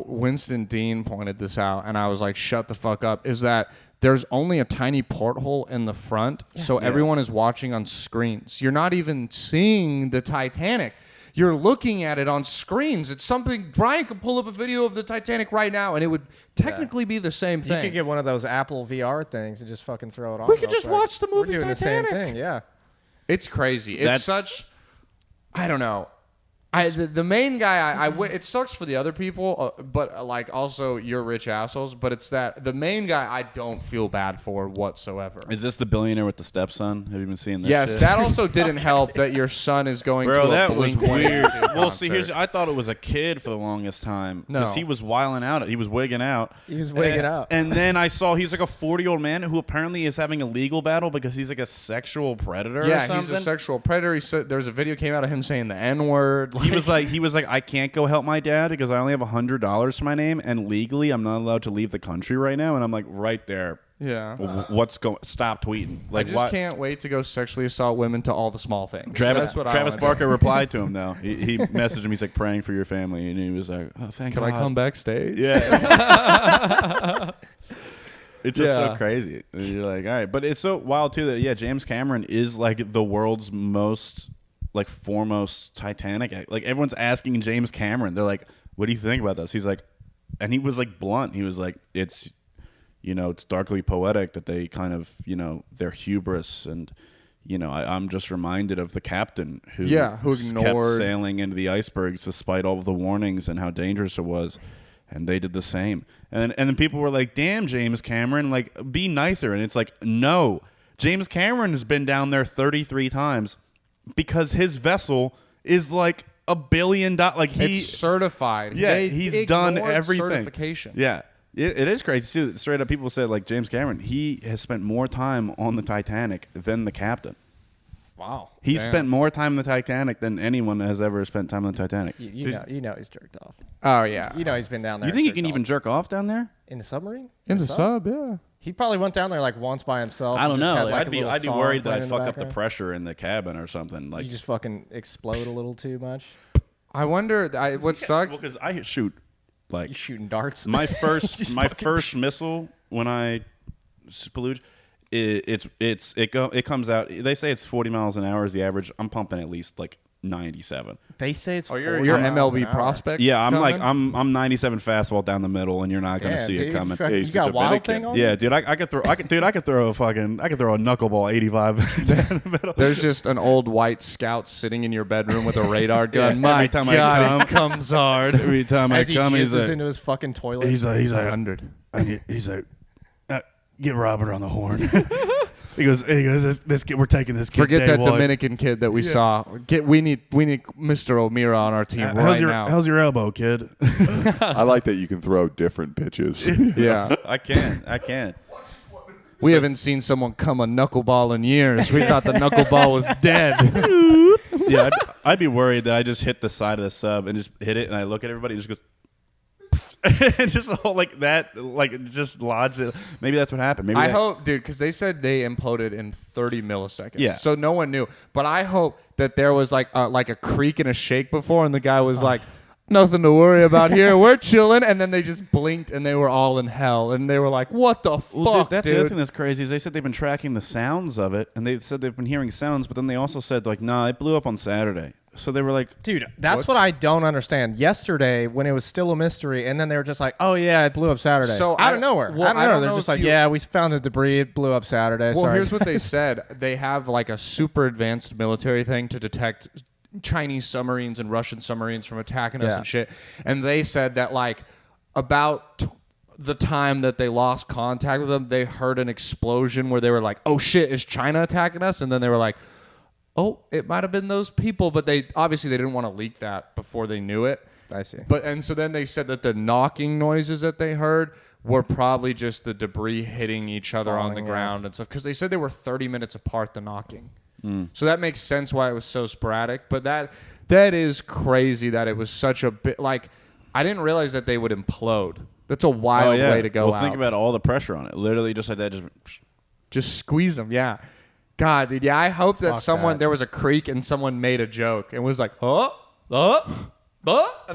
Winston Dean pointed this out, and I was like, "Shut the fuck up!" Is that there's only a tiny porthole in the front, so everyone is watching on screens. You're not even seeing the Titanic. You're looking at it on screens. It's something Brian could pull up a video of the Titanic right now, and it would technically be the same you thing. could get one of those Apple VR things and just fucking throw it on. We real could just quick. watch the movie We're doing Titanic. the same thing. Yeah. It's crazy. It's That's- such. I don't know. The main guy, it sucks for the other people, but like also you're rich assholes. But it's that the main guy I don't feel bad for whatsoever. Is this the billionaire with the stepson? Have you been seeing this? Yes, shit? that also didn't help that your son is going to Bro, a that was Blink-182 weird. Well, see, concert. I thought it was a kid for the longest time because No. he was wiling out. He was wigging out. He was wigging And- out. And then I saw he's like a 40-year-old man who apparently is having a legal battle because he's like a sexual predator. or Yeah, something. he's a sexual predator. He said there's a video came out of him saying the N word. He was like, I can't go help my dad because I only have $100 to my name, and legally I'm not allowed to leave the country right now. And I'm like, right there. yeah. What's going? Stop tweeting. I Like, just what? can't wait to go sexually assault women to all the small things. Travis That's what I Travis wanna Barker replied to him though. He messaged him. He's like praying for your family, and he was like, "Oh, thank do. God." Can I come backstage? Yeah. It's just Yeah. so crazy. And you're like, all right. But it's so wild, too, that, James Cameron is, like, the world's most, like, foremost Titanic. Like, everyone's asking James Cameron. They're like, what do you think about this? He's like, and he was, like, blunt. He was like, it's darkly poetic that they kind of, their hubris and, I'm just reminded of the captain who Yeah, who kept ignored- sailing into the icebergs despite all of the warnings and how dangerous it was. And they did the same. And then people were like, damn, James Cameron, like, be nicer. And it's like, no. James Cameron has been down there 33 times because his vessel is like $1 billion. Like, It's certified. yeah, They he's done ignored everything. Certification. Yeah. It is crazy, too. Straight up, people said, like, James Cameron, he has spent more time on the Titanic than the captain. Wow. He Damn. spent more time on the Titanic than anyone has ever spent time on the Titanic. You know he's jerked off. Oh yeah. You know he's been down there. You think you jerked can off. even jerk off down there? in the submarine? In the sub, yeah. He probably went down there like once by himself. I and don't just know. had, Like, like, I'd a be little worried that song I'd playing fuck in up the background. pressure in the cabin or something. Like, You just fucking explode a little too much. I wonder. What sucks? because I shoot like You shooting darts. my first Just my fucking first missile when I spalooge. It comes out. They say it's 40 miles an hour is the average. I'm pumping at least like 97. They say it's. Oh, you're 40 miles an MLB hour. prospect. Yeah, I'm coming? like I'm 97 fastball down the middle, and you're not gonna Damn, see dude, it coming. You He's got a a wild Dominican. thing on? Yeah, dude, I could throw a knuckleball 85 down the middle. There's just an old white scout sitting in your bedroom with a radar gun. Yeah, My every time I God, it come- comes hard. Every time I As he come, he's jizzes like, into his fucking toilet. he's like, 100. he's like, get Robert on the horn. he goes, this kid, we're taking this kid. Forget day that one. Dominican kid that we saw. We need Mr. Meara on our team right now. How's your elbow, kid? I like that you can throw different pitches. Yeah. I can. We haven't seen someone come a knuckleball in years. We thought the knuckleball was dead. Yeah, I'd be worried that I just hit the side of the sub and just hit it, and I look at everybody, and it just goes. And just all like that, like just lodge it. Maybe that's what happened. Maybe I that- hope, dude, because they said they imploded in 30 milliseconds. Yeah. So no one knew. But I hope that there was like a creak and a shake before, and the guy was like, nothing to worry about here. We're chilling. And then they just blinked and they were all in hell. And they were like, what the fuck, That's dude? the other thing that's crazy is they said they've been tracking the sounds of it, and they said they've been hearing sounds, but then they also said, like, nah, it blew up on Saturday. So they were like, dude, that's what I don't understand. Yesterday, when it was still a mystery, and then they were just like, oh, yeah, it blew up Saturday. So out of nowhere. well, I don't know. They're just like, yeah, we found the debris. It blew up Saturday. Well, Sorry. here's what they said. They have like a super advanced military thing to detect Chinese submarines and Russian submarines from attacking us and shit. And they said that like about the time that they lost contact with them, they heard an explosion where they were like, oh shit, is China attacking us? And then they were like, oh, it might have been those people. But they obviously they didn't want to leak that before they knew it. I see. And so then they said that the knocking noises that they heard were probably just the debris hitting each other on the ground and stuff. Because they said they were 30 minutes apart, the knocking. So that makes sense why it was so sporadic. But that is crazy that it was such a bit. Like, I didn't realize that they would implode. That's a wild way to go out. Think about all the pressure on it. Literally just like that. Just squeeze them, yeah. God, dude, yeah, I hope that there was a creek and someone made a joke and was like, and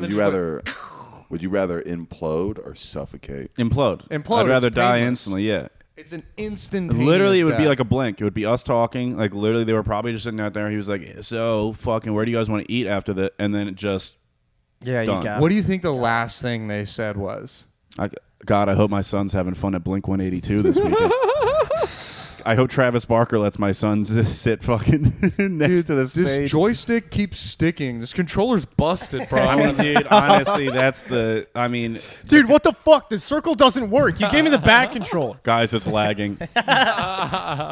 then would you rather implode or suffocate? Implode. Implode. I'd rather It's die painless. instantly, yeah. It's an instantaneous Literally, it would be death. like a blink. It would be us talking. Like, literally, they were probably just sitting out there. He was like, so, fucking, where do you guys want to eat after that? And then it just, Yeah, done. you got What do you think the last thing they said was? God, I hope my son's having fun at Blink 182 this weekend. I hope Travis Barker lets my son sit fucking next to the stage. This joystick keeps sticking. This controller's busted, bro. I mean, dude, honestly, Dude, what the fuck? The circle doesn't work. You gave me the back controller. guys, it's lagging.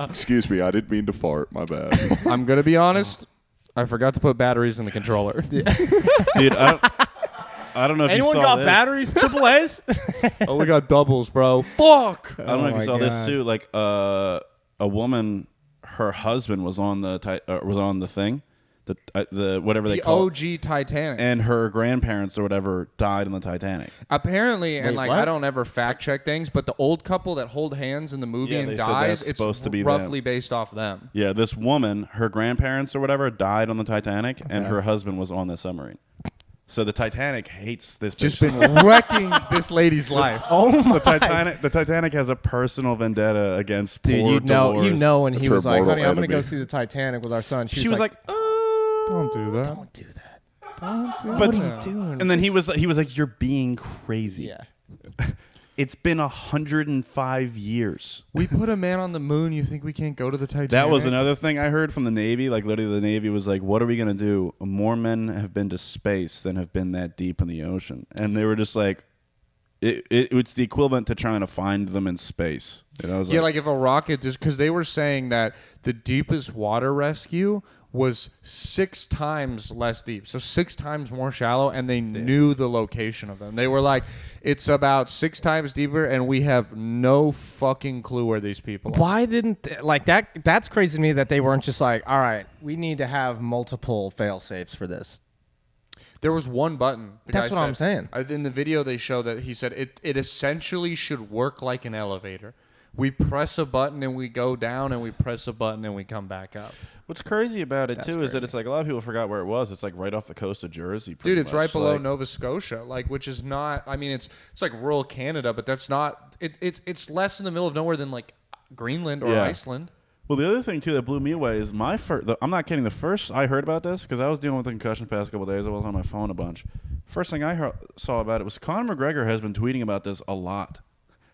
Excuse me, I didn't mean to fart. My bad. I'm going to be honest. I forgot to put batteries in the controller. Dude, I don't know if Anyone you saw got this. batteries? Triple A's? Oh, we got doubles, bro. Fuck. I don't know if my you saw this God. too. Like a woman, her husband was on the thing, the whatever they The call OG Titanic. and her grandparents or whatever died on the Titanic. Apparently, and Wait, like what? I don't ever fact check things, but the old couple that hold hands in the movie Yeah, and they said dies, that's it's supposed to be roughly based off them. Yeah, this woman, her grandparents or whatever died on the Titanic, and her husband was on the submarine. So the Titanic hates this. Just bitch. been wrecking this lady's life. The Titanic has a personal vendetta against Dude, poor Dolores. you know when That's he her was like, mortal honey, I'm going to go enemy. see the Titanic with our son. She was like, Don't do that. don't do that. Don't do But- What are you doing? and then he was like, you're being crazy. Yeah. It's been 105 years. We put a man on the moon. You think we can't go to the Titanic? That was another thing I heard from the Navy. Like, literally, the Navy was like, what are we going to do? More men have been to space than have been that deep in the ocean. And they were just like, it's the equivalent to trying to find them in space. And I was Yeah, like if a rocket just because they were saying that the deepest water rescue was 6 times less deep, so 6 times more shallow, and they knew the location of them. They were like, it's about 6 times deeper, and we have no fucking clue where these people are. Why didn't like that? That's crazy to me that they weren't just like, all right, we need to have multiple fail safes for this. There was one button. That's what I'm saying. In the video, they show that he said it essentially should work like an elevator. We press a button and we go down, and we press a button and we come back up. what's crazy about it, That's too, is that crazy. it's like a lot of people forgot where it was. It's like right off the coast of Jersey. Dude, pretty it's much. right below Like, Nova Scotia, like, which is not. I mean, it's like rural Canada, but that's not. It's less in the middle of nowhere than like Greenland or Yeah. Iceland. Well, the other thing, too, that blew me away is I'm not kidding. The first I heard about this, because I was dealing with a concussion the past couple of days. I was on my phone a bunch. First thing I saw about it was Conor McGregor has been tweeting about this a lot.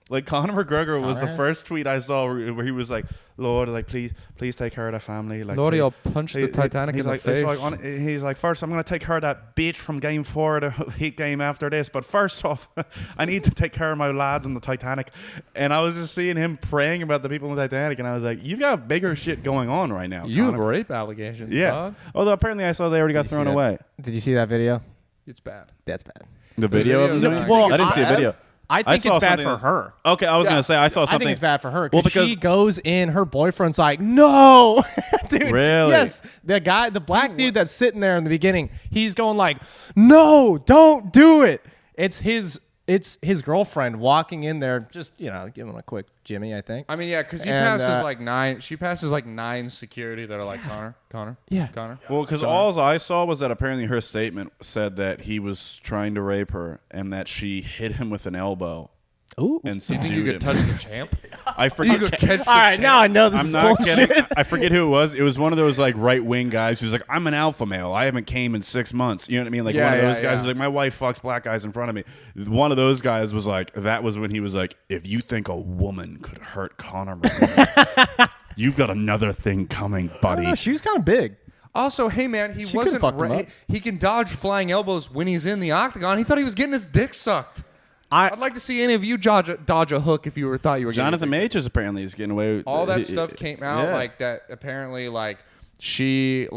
Like, Conor McGregor was the first tweet I saw where he was like, Lord, like, please take care of that family. Like, Lordy, please. I'll punch the Titanic he's in like, the it's face. like he's like, first, I'm going to take care of that bitch from Game 4, the Heat game after this. But first off, I need to take care of my lads in the Titanic. And I was just seeing him praying about the people in the Titanic. And I was like, you've got bigger shit going on right now, You have Conor. rape allegations, Yeah. dog. Although apparently I saw they already got Did you thrown see that? away. Did you see that video? It's bad. That's bad. The video of video's the not Well, good. I didn't see a video. I think saw it's bad something for else. her. Okay, I was going to say, I saw I something. think it's bad for her Well, because because- she goes in, her boyfriend's like, no, dude. Really? Yes, the black dude that's sitting there in the beginning, he's going like, no, don't do it. It's his it's his girlfriend walking in there, just giving him a quick Jimmy, I think. I mean, yeah, because he And, passes like 9. She passes like 9 security that are like Connor. Yeah. Connor. Well, because all I saw was that apparently her statement said that he was trying to rape her and that she hit him with an elbow. Ooh. And Do you think subdued you him. could touch the champ? I forget. You could catch the All right, champ? now I know this I'm is not bullshit. kidding. I forget who it was. It was one of those like right wing guys who's like, I'm an alpha male. I haven't came in 6 months. You know what I mean? Like Yeah, one of yeah, those guys yeah. who's like, my wife fucks black guys in front of me. One of those guys was like, that was when he was like, if you think a woman could hurt Conor McGregor, you've got another thing coming, I buddy. don't know, she was kind of big. Also, hey man, he She wasn't. could've fucked him up. He can dodge flying elbows when he's in the octagon. He thought he was getting his dick sucked. I'd like to see any of you dodge a hook if you thought you were. Jonathan getting Majors apparently is getting away with all that stuff came out yeah. like that. Apparently, like she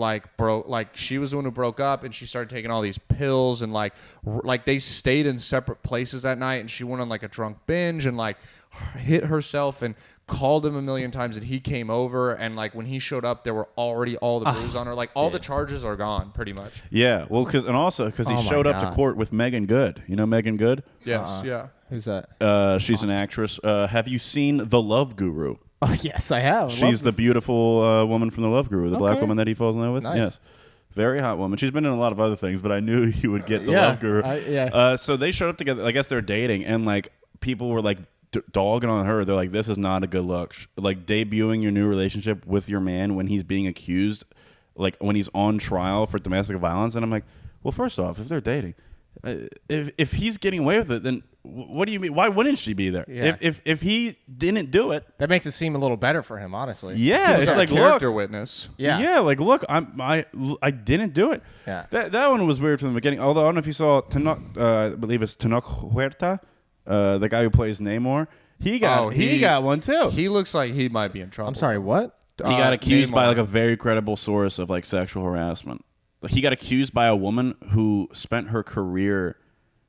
she was the one who broke up, and she started taking all these pills, and like they stayed in separate places that night, and she went on like a drunk binge and like hit herself and called him a million times, and he came over, and like when he showed up there were already all the bruises on her, like all the charges are gone pretty much. Yeah, well, because he Oh my showed up to God. court with Megan Good. You know Megan Good? Yes. Yeah. Who's that? She's an actress. Have you seen The Love Guru? Oh, yes, I have. She's the beautiful woman from The Love Guru, the black Okay. woman that he falls in love with. Nice. Yes. Very hot woman. She's been in a lot of other things, but I knew you would get The Yeah, Love Guru. yeah. So they showed up together. I guess they're dating, and like people were like dogging on her. They're like, this is not a good look. Like debuting your new relationship with your man when he's being accused, like when he's on trial for domestic violence. And I'm like, well, first off, if they're dating, if he's getting away with it, then what do you mean? Why wouldn't she be there? Yeah. If he didn't do it, That makes it seem a little better for him, honestly. yeah, It's it's like character look, witness. Yeah. like look, I didn't do it. Yeah. That one was weird from the beginning. Although I don't know if you saw I believe it's Tenoch Huerta, the guy who plays Namor. He got one too. He looks like he might be in trouble. I'm sorry, what? He got accused by Namor. like a very credible source of like sexual harassment. He got accused by a woman who spent her career.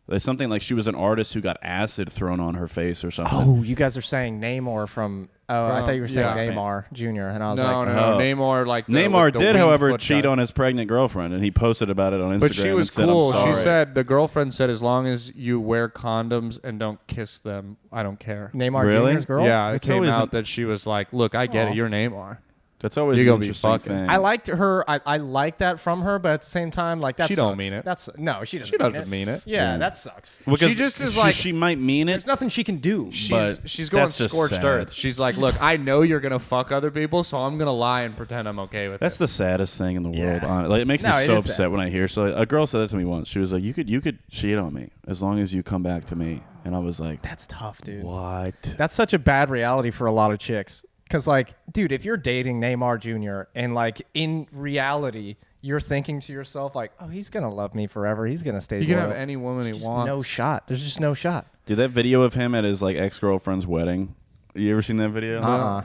There's something like she was an artist who got acid thrown on her face or something. Oh, you guys are saying Namor from... Oh, I thought you were saying yeah. Neymar Jr., and I was No, like... no, Oh. Namor like Neymar the did, winged however, foot cheat guy. on his pregnant girlfriend, and he posted about it on Instagram. But she was and said, cool. I'm She sorry. said the girlfriend said as long as you wear condoms and don't kiss them, I don't care. Neymar Really? Jr.'s girl? Yeah, it That's came always out an- that she was like, "Look, I get Aw. it. You're Neymar. That's always You an gonna be interesting fucking- thing. I liked her. I like that from her, but at the same time, like, that She sucks. don't mean it. No, she doesn't She doesn't mean it. Yeah, that sucks. Because She just is like- she might mean it. There's nothing she can do. She's going that's just scorched sad. earth. She's like, look, I know you're gonna fuck other people, so I'm gonna lie and pretend I'm okay with That's it. the saddest thing in the world. Yeah. Like, it makes No, me it so is upset sad. when I hear. So a girl said that to me once. She was like, "You could cheat on me as long as you come back to me." And I was like, That's tough, dude. "What?" That's such a bad reality for a lot of chicks. Because, like, dude, if you're dating Neymar Jr. and, like, in reality, you're thinking to yourself, like, oh, he's going to love me forever. He's going to stay You can loyal. have any woman he There's just wants. no shot. There's just no shot. Dude, that video of him at his like ex-girlfriend's wedding. You ever seen that video? I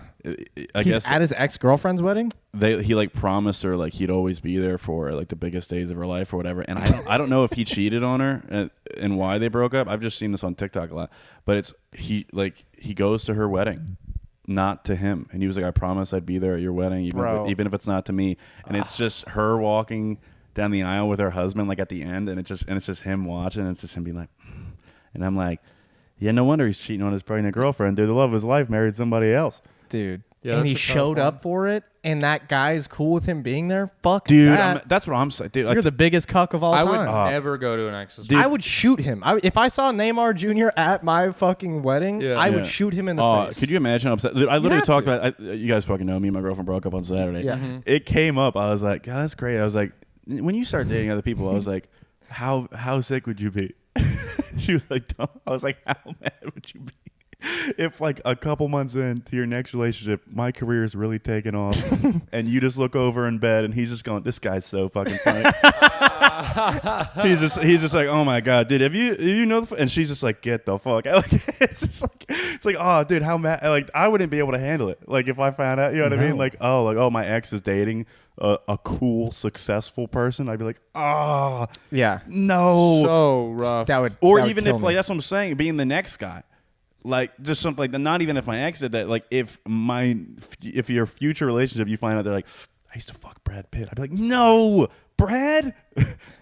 He's guess at his ex-girlfriend's wedding? he like promised her like he'd always be there for her, like the biggest days of her life or whatever. And I don't know if he cheated on her and why they broke up. I've just seen this on TikTok a lot. But it's he goes to her wedding, not to him. And he was like, I promise I'd be there at your wedding, even if it's not to me. And it's just her walking down the aisle with her husband, like at the end, and it's just him watching, and it's just him being like, and I'm like, yeah, no wonder he's cheating on his pregnant girlfriend. Dude, the love of his life married somebody else. Dude. Yeah, and he that's a tough showed one. up for it, and that guy's cool with him being there? Fuck Dude, that. that's what I'm saying. Dude, like, You're the biggest cuck of all I time. would never go to an ex's. I would shoot him. If I saw Neymar Jr. at my fucking wedding, Yeah. I Yeah. would shoot him in the face. could you imagine how upset? Dude, I literally have talked to. about. You guys fucking know me. And my girlfriend broke up on Saturday. Yeah. Mhm. It came up. I was like, God, that's great. I was like, when you start dating other people, I was like, how sick would you be? She was like, don't. I was like, how mad would you be if like a couple months into your next relationship, my career is really taking off, and you just look over in bed and he's just going, this guy's so fucking funny. he's just like, oh my god, dude, have you know and she's just like, get the fuck out. Like, it's like oh dude, how mad, like I wouldn't be able to handle it, like if I found out, you know what I mean, like oh my ex is dating a cool successful person, I'd be like, Yeah. no, so rough. That would or that would even kill if me. like that's what I'm saying, being the next guy, like just something like that. Not even if my ex did that, like if your future relationship, you find out they're like, I used to fuck Brad Pitt, I'd be like, no, Brad?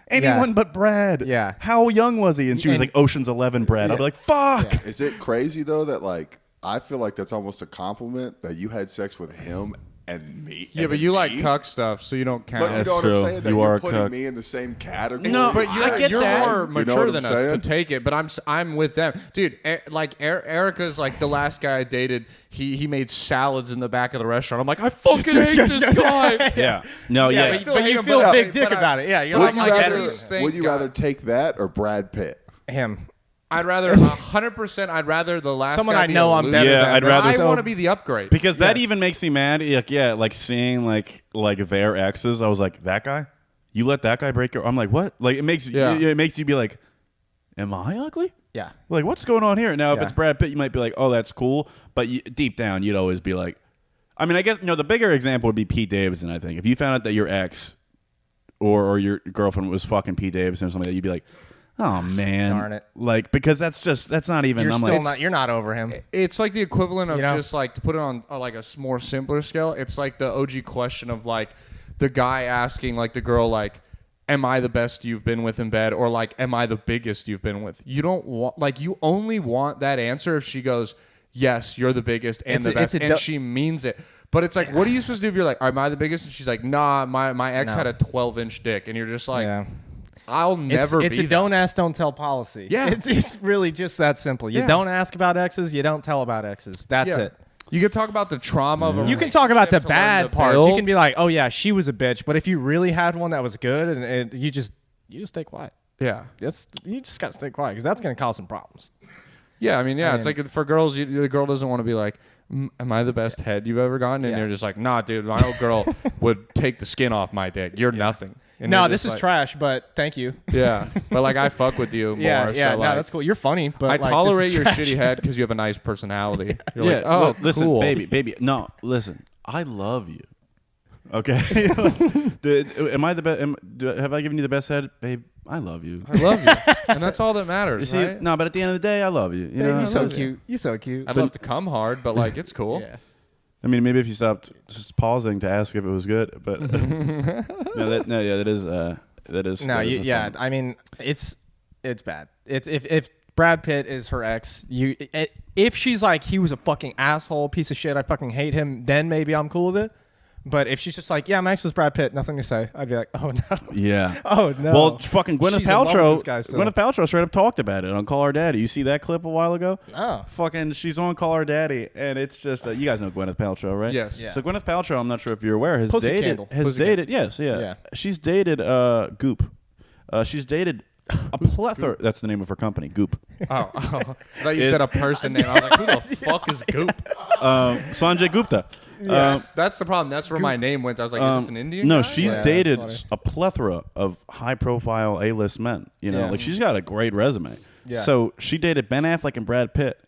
Anyone but Brad. Yeah. How young was he? And she was like, Ocean's 11 Brad. I'd be like, fuck. Yeah. Is it crazy though that like I feel like that's almost a compliment that you had sex with him and me? Yeah, and but you me? like cuck stuff, so you don't count. But you That's know what I'm true. saying? That You you're are a putting cuck. me in the same category. No, but I get you're that. more You know mature what than I'm us to saying? take it. But I'm with them, dude. Erica's like the last guy I dated. He made salads in the back of the restaurant. I'm like, I fucking hate this guy. Yeah. No, yeah. but still But hate you him, feel but- big but dick I- about it. Yeah, you're Would like, you at rather? least think, Would you rather take that or Brad Pitt? him. I'd rather 100%. I'd rather the last Someone guy I be know a I'm loser. better Yeah, than. I'd rather- I So- want to be the upgrade. Because that Yes. even makes me mad. Like seeing like their exes. I was like, that guy? You let that guy break your... I'm like, what? Like, it makes you be like, am I ugly? Yeah. Like, what's going on here? Now, if Yeah. it's Brad Pitt, you might be like, oh, that's cool. But deep down, you'd always be like... I mean, I guess, the bigger example would be Pete Davidson, I think. If you found out that your ex or your girlfriend was fucking Pete Davidson or something like that, you'd be like, oh, man. Darn it. Like, because that's not even... You're I'm still like, not. You're not over him. It's like the equivalent of You know? just like, to put it on like a more simpler scale, it's like the OG question of like the guy asking like the girl like, am I the best you've been with in bed, or like, am I the biggest you've been with? You don't want, like, you only want that answer if she goes, yes, you're the biggest and the best, and she means it. But it's like, what are you supposed to do if you're like, am I the biggest? And she's like, nah, my ex No. had a 12-inch dick, and you're just like, Yeah. I'll never It's be a don't ask, don't tell policy. Yeah. It's really just that simple. You Yeah. don't ask about exes. You don't tell about exes. That's Yeah. it. You can talk about the trauma of a You can talk about the relationship to learn bad to parts. You build. can be like, oh yeah, she was a bitch. But if you really had one that was good, and you just stay quiet. Yeah. You just gotta stay quiet because that's gonna cause some problems. Yeah, I mean, it's like for girls, the girl doesn't want to be like, am I the best head you've ever gotten? And Yeah. you're just like, nah, dude, my old girl would take the skin off my dick. You're nothing. And No, you're this just is like, trash, but thank you. Yeah, but like I fuck with you more. Yeah, so no, like, that's cool. You're funny, but I like, this tolerate is your trash. shitty head because you have a nice personality. You're yeah, like, oh, listen, cool. baby. No, listen. I love you. Okay. Am I the best? Have I given you the best head, babe? I love you. I love you, and that's all that You matters, see, right? no, but at the end of the day, I love you. You Babe, know, you're so love you. cute. You're so cute. I'd love to come hard, but like it's cool. Yeah. I mean, maybe if you stopped just pausing to ask if it was good, but that is. No, that is a yeah. fun- I mean, it's bad. It's if Brad Pitt is her ex, if she's like he was a fucking asshole, piece of shit, I fucking hate him, then maybe I'm cool with it. But if she's just like, yeah, my ex was Brad Pitt, nothing to say, I'd be like, oh no. Yeah. Oh no. Well, fucking Gwyneth She's in love with Paltrow. this guy still. Gwyneth Paltrow straight up talked about it on Call Her Daddy. You see that clip a while ago? Oh. Fucking, she's on Call Her Daddy, and it's just you guys know Gwyneth Paltrow, right? Yes. Yeah. So Gwyneth Paltrow, I'm not sure if you're aware, has Pussy dated. Candle. Has Pussy dated. Yes. Yeah. Yeah. She's dated Goop. She's dated a plethora. That's the name of her company, Goop. Oh, I thought you said a person name. I was like, who the fuck is Goop? Sanjay Gupta. Yeah, that's the problem. That's where my name went. I was like, is this an Indian? No, guy? she's Yeah, dated that's funny. a plethora of high-profile A-list men. You know, Yeah. like she's got a great resume. Yeah. So she dated Ben Affleck and Brad Pitt.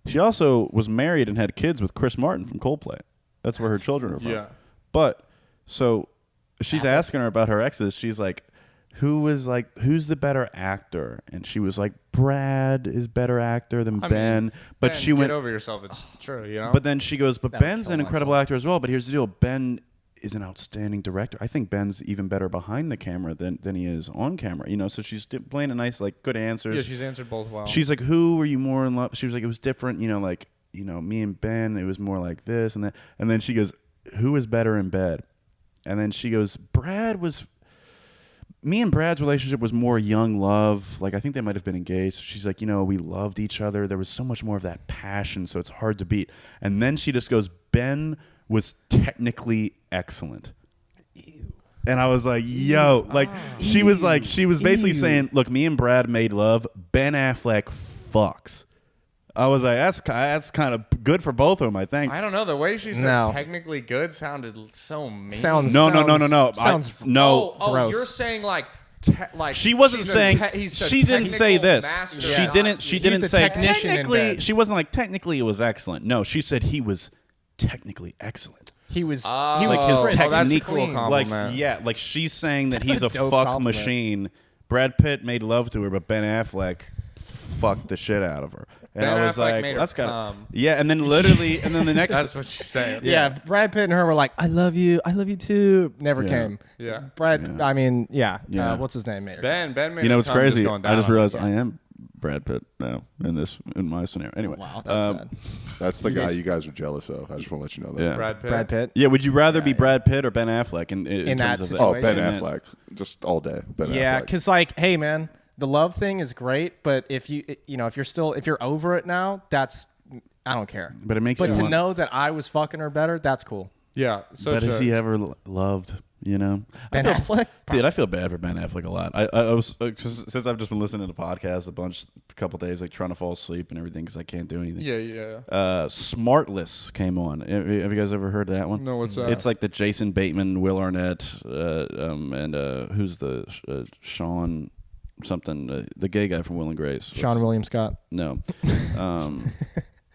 She also was married and had kids with Chris Martin from Coldplay. That's where her children are from. Yeah. But so she's asking her about her exes. She's like, who's the better actor? And she was like, Brad is better actor than I Ben. mean, But Ben, she went. get over yourself. It's true, you know. But then she goes, but That would Ben's kill an incredible myself. actor as well. But here's the deal: Ben is an outstanding director. I think Ben's even better behind the camera than he is on camera. You know, so she's playing a nice, like, good answers. yeah, she's answered both well. She's like, who were you more in love? She was like, it was different. You know, like, me and Ben, it was more like this and that. And then she goes, who was better in bed? And then she goes, me and Brad's relationship was more young love. Like, I think they might have been engaged. So she's like, we loved each other. There was so much more of that passion, so it's hard to beat. And then she just goes, Ben was technically excellent. And I was like, yo. Like, she was basically saying, look, me and Brad made love. Ben Affleck fucks. I was like, that's kind of good for both of them, I think. I don't know. The way she said No. technically good sounded so mean. Sounds No. Sounds No. Oh, gross. you're saying like She wasn't she's a saying. he's a She didn't say technical this. master. She Yeah. didn't. She He's didn't a say technician in technically. bed. She wasn't like technically it was excellent. No, she said he was technically excellent. he was Oh, Like his that's a technique. cool compliment. Like like she's saying that That's he's a a dope fuck compliment. machine. Brad Pitt made love to her, but Ben Affleck fucked the shit out of her. And Ben I was Affleck like, made her that's got come. yeah. And then literally, and then the next, That's what she's saying. Yeah, Brad Pitt and her were like, I love you too. Never Yeah. came. Yeah. Brad, Yeah. I mean, yeah. Yeah. What's his name? Made her Ben made you know, her it's come crazy. going down I just on realized it. I am Brad Pitt now in my scenario. Anyway, Wow, that's sad. That's the guy you guys are jealous of. I just want to let you know that. Yeah. Brad Pitt. Yeah, would you rather be Yeah. Brad Pitt or Ben Affleck in that terms of Oh, Ben situation? Affleck, just all day. Ben Yeah, Affleck. because like, hey, man, the love thing is great, but if you're over it now, I don't care. But it makes But you to want- know that I was fucking her better, that's cool. Yeah. So But has he ever loved? You know, Ben Affleck? Dude, I feel bad for Ben Affleck a lot. I was cause since I've just been listening to podcasts a couple days, like trying to fall asleep and everything because I can't do anything. Yeah. Smartless came on. Have you guys ever heard that one? No, what's that? It's like the Jason Bateman, Will Arnett, and who's the Sean something, the gay guy from Will and Grace. Sean William Scott. No,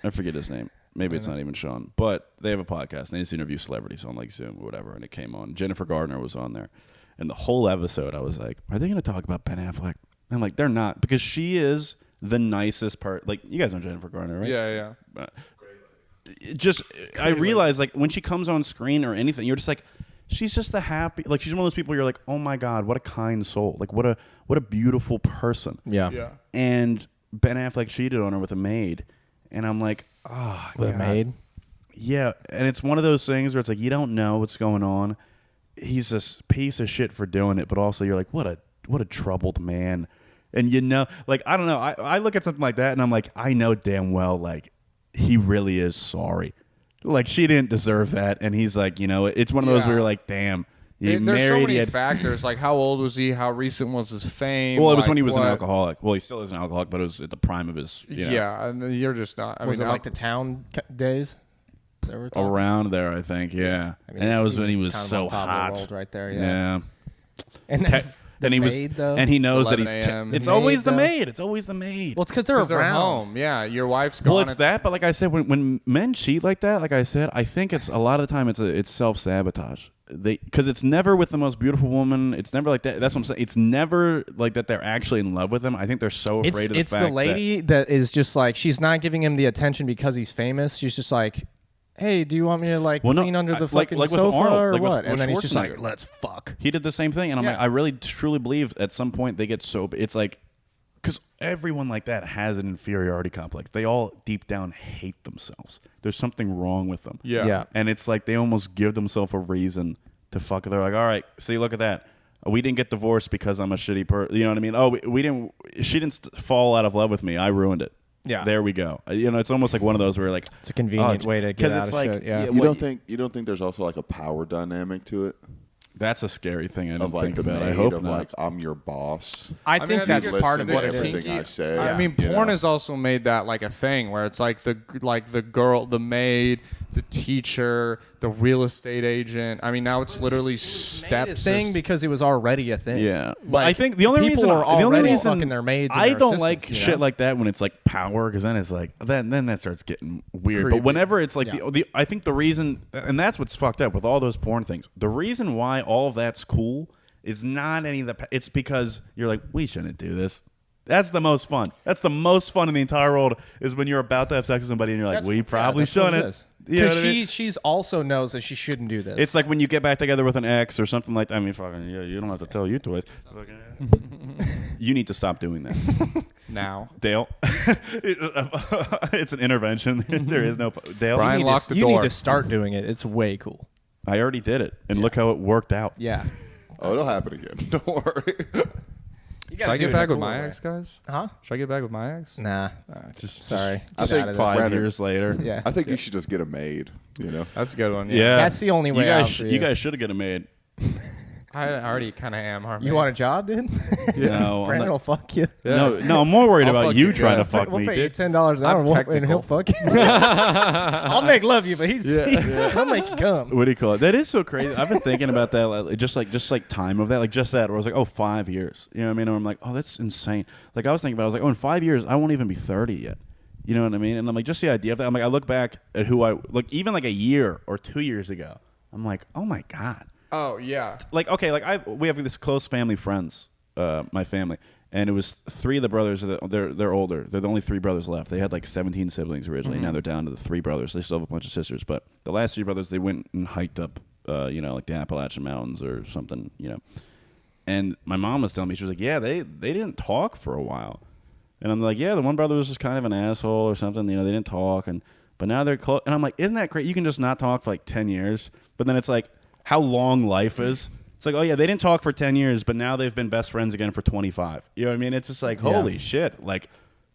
I forget his name. Maybe it's not even Sean, but they have a podcast and they just interview celebrities on like Zoom or whatever, and it came on. Jennifer Gardner was on there, and the whole episode I was like, "Are they going to talk about Ben Affleck?" I'm like, "They're not," because she is the nicest part. Like, you guys know Jennifer Gardner, right? Yeah. I realize like when she comes on screen or anything, you're just like, she's just the happy. Like, she's one of those people you're like, "Oh my god, what a kind soul! Like, what a beautiful person." Yeah. And Ben Affleck cheated on her with a maid. And I'm like, oh, With a God. maid? Yeah. And it's one of those things where it's like, you don't know what's going on. He's a piece of shit for doing it. But also you're like, what a troubled man. And you know, like, I don't know. I look at something like that and I'm like, I know damn well, like, he really is sorry. Like, she didn't deserve that. And he's like, you know, it's one of those Yeah. where you're like, damn. There's so married, many he had- factors. Like, how old was he? How recent was his fame? Well, it was like, when he was an what- alcoholic. Well, he still is an alcoholic, but it was at the prime of his, you know, Yeah, and then you're just not. I Was mean, it like the town days? That we're talking? around there, I think. Yeah. I mean, and that he was when he was kind of so on top hot. of the world right there. Yeah. And Te- the and he was, maid, though? and he knows that 11 he's. a.m. It's Maid, always the though? maid. It's always the maid. Well, it's because they're because they're around. home. Yeah, your wife's gone. Well, it's that, but like I said, when men cheat like that, like I said, I think it's a lot of the time it's self sabotage. Because it's never with the most beautiful woman. It's never like that. That's what I'm saying. It's never like that. They're actually in love with him. I think they're so afraid of the It's fact the lady that is just like, she's not giving him the attention because he's famous. She's just like, hey, do you want me to like Well, no, clean under the like fucking with sofa Arnold, or like with- what? with And then he's just like, Schwarzenegger. let's fuck. He did the same thing, and I'm Yeah. like, I really truly believe at some point they get so. It's like, because everyone like that has an inferiority complex. They all deep down hate themselves. There's something wrong with them. Yeah. And it's like they almost give themselves a reason to fuck. They're like, all right, see, look at that. We didn't get divorced because I'm a shitty person. You know what I mean? Oh, we didn't. She didn't fall out of love with me. I ruined it. Yeah. There we go. You know, it's almost like one of those where like It's a convenient way to get 'cause out it's of like, shit. Yeah. You don't think there's also like a power dynamic to it that's a scary thing. I of don't like think the about. maid I hope of not. like I'm your boss. I mean, think I that's think part of listen what to it is. everything I say. I mean, you porn know? has also made that like a thing where it's like the girl, the maid, the teacher, the real estate agent. I mean, now it's literally steps. Thing because it was already a thing. Yeah, but Like, I think the only people reason are the only already reason fucking their maids and I their don't like assistants, you shit know? like that when it's like power, because then it's like then that starts getting weird. Creepy. But whenever it's like Yeah. the I think the reason, and that's what's fucked up with all those porn things. The reason why all of that's cool is not any of the. It's because you're like, we shouldn't do this. That's the most fun. That's the most fun in the entire world is when you're about to have sex with somebody and you're like, we probably shouldn't. You know Because what I mean? she's also knows that she shouldn't do this. It's like when you get back together with an ex or something like that. I mean, fucking, yeah, you don't have to tell you twice. You need to stop doing that. now. Dale, it's an intervention. There is no Dale. Brian, you need lock to, the you door. need to start doing it. It's way cool. I already did it, and look how it worked out. Yeah. Oh, it'll happen again. Don't worry. You Should I get back with my ex, guys? Huh? Should I get back with my ex? Nah. Just Sorry. I Get think out of this. 5 Brandon- years later. Yeah. I think you should just get a maid. You know. That's a good one. Yeah, That's the only way you guys out sh- for you you. guys should have got it made. I already kind of am. Aren't You I? want a job, dude? No, I'm Brandon not- will fuck you. no, I'm more worried I'll about fuck you you trying to good. fuck We'll me, pay you dude. $10 an hour, and technical. he'll fuck you. I'll make love you, but he'll make you come. What do you call it? That is so crazy. I've been thinking about that, like, just like time of that, like just that, where I was like, oh, 5 years. You know what I mean? And I'm like, oh, that's insane. Like I was thinking about, it, I was like, oh, in 5 years, I won't even be 30 yet. You know what I mean? And I'm like, just the idea of that. I'm like, I look back at who I like, even like a year or 2 years ago. I'm like, oh my god. Oh yeah. Like okay, like we have this close family friends, my family, And it was 3 of the brothers. They're older. They're the only 3 brothers left. They had like 17 siblings originally. Now they're down to the 3 brothers. They still have a bunch of sisters. But the last 3 brothers, they went and hiked up, like the Appalachian Mountains or something, And my mom was telling me, she was like, yeah, they didn't talk for a while. And I'm like, yeah, the one brother was just kind of an asshole or something. They didn't talk. But now they're close. And I'm like, isn't that great? You can just not talk for like 10 years. But then it's like how long life is. It's like, oh, yeah, they didn't talk for 10 years, but now they've been best friends again for 25. You know what I mean? It's just like, holy shit. Like,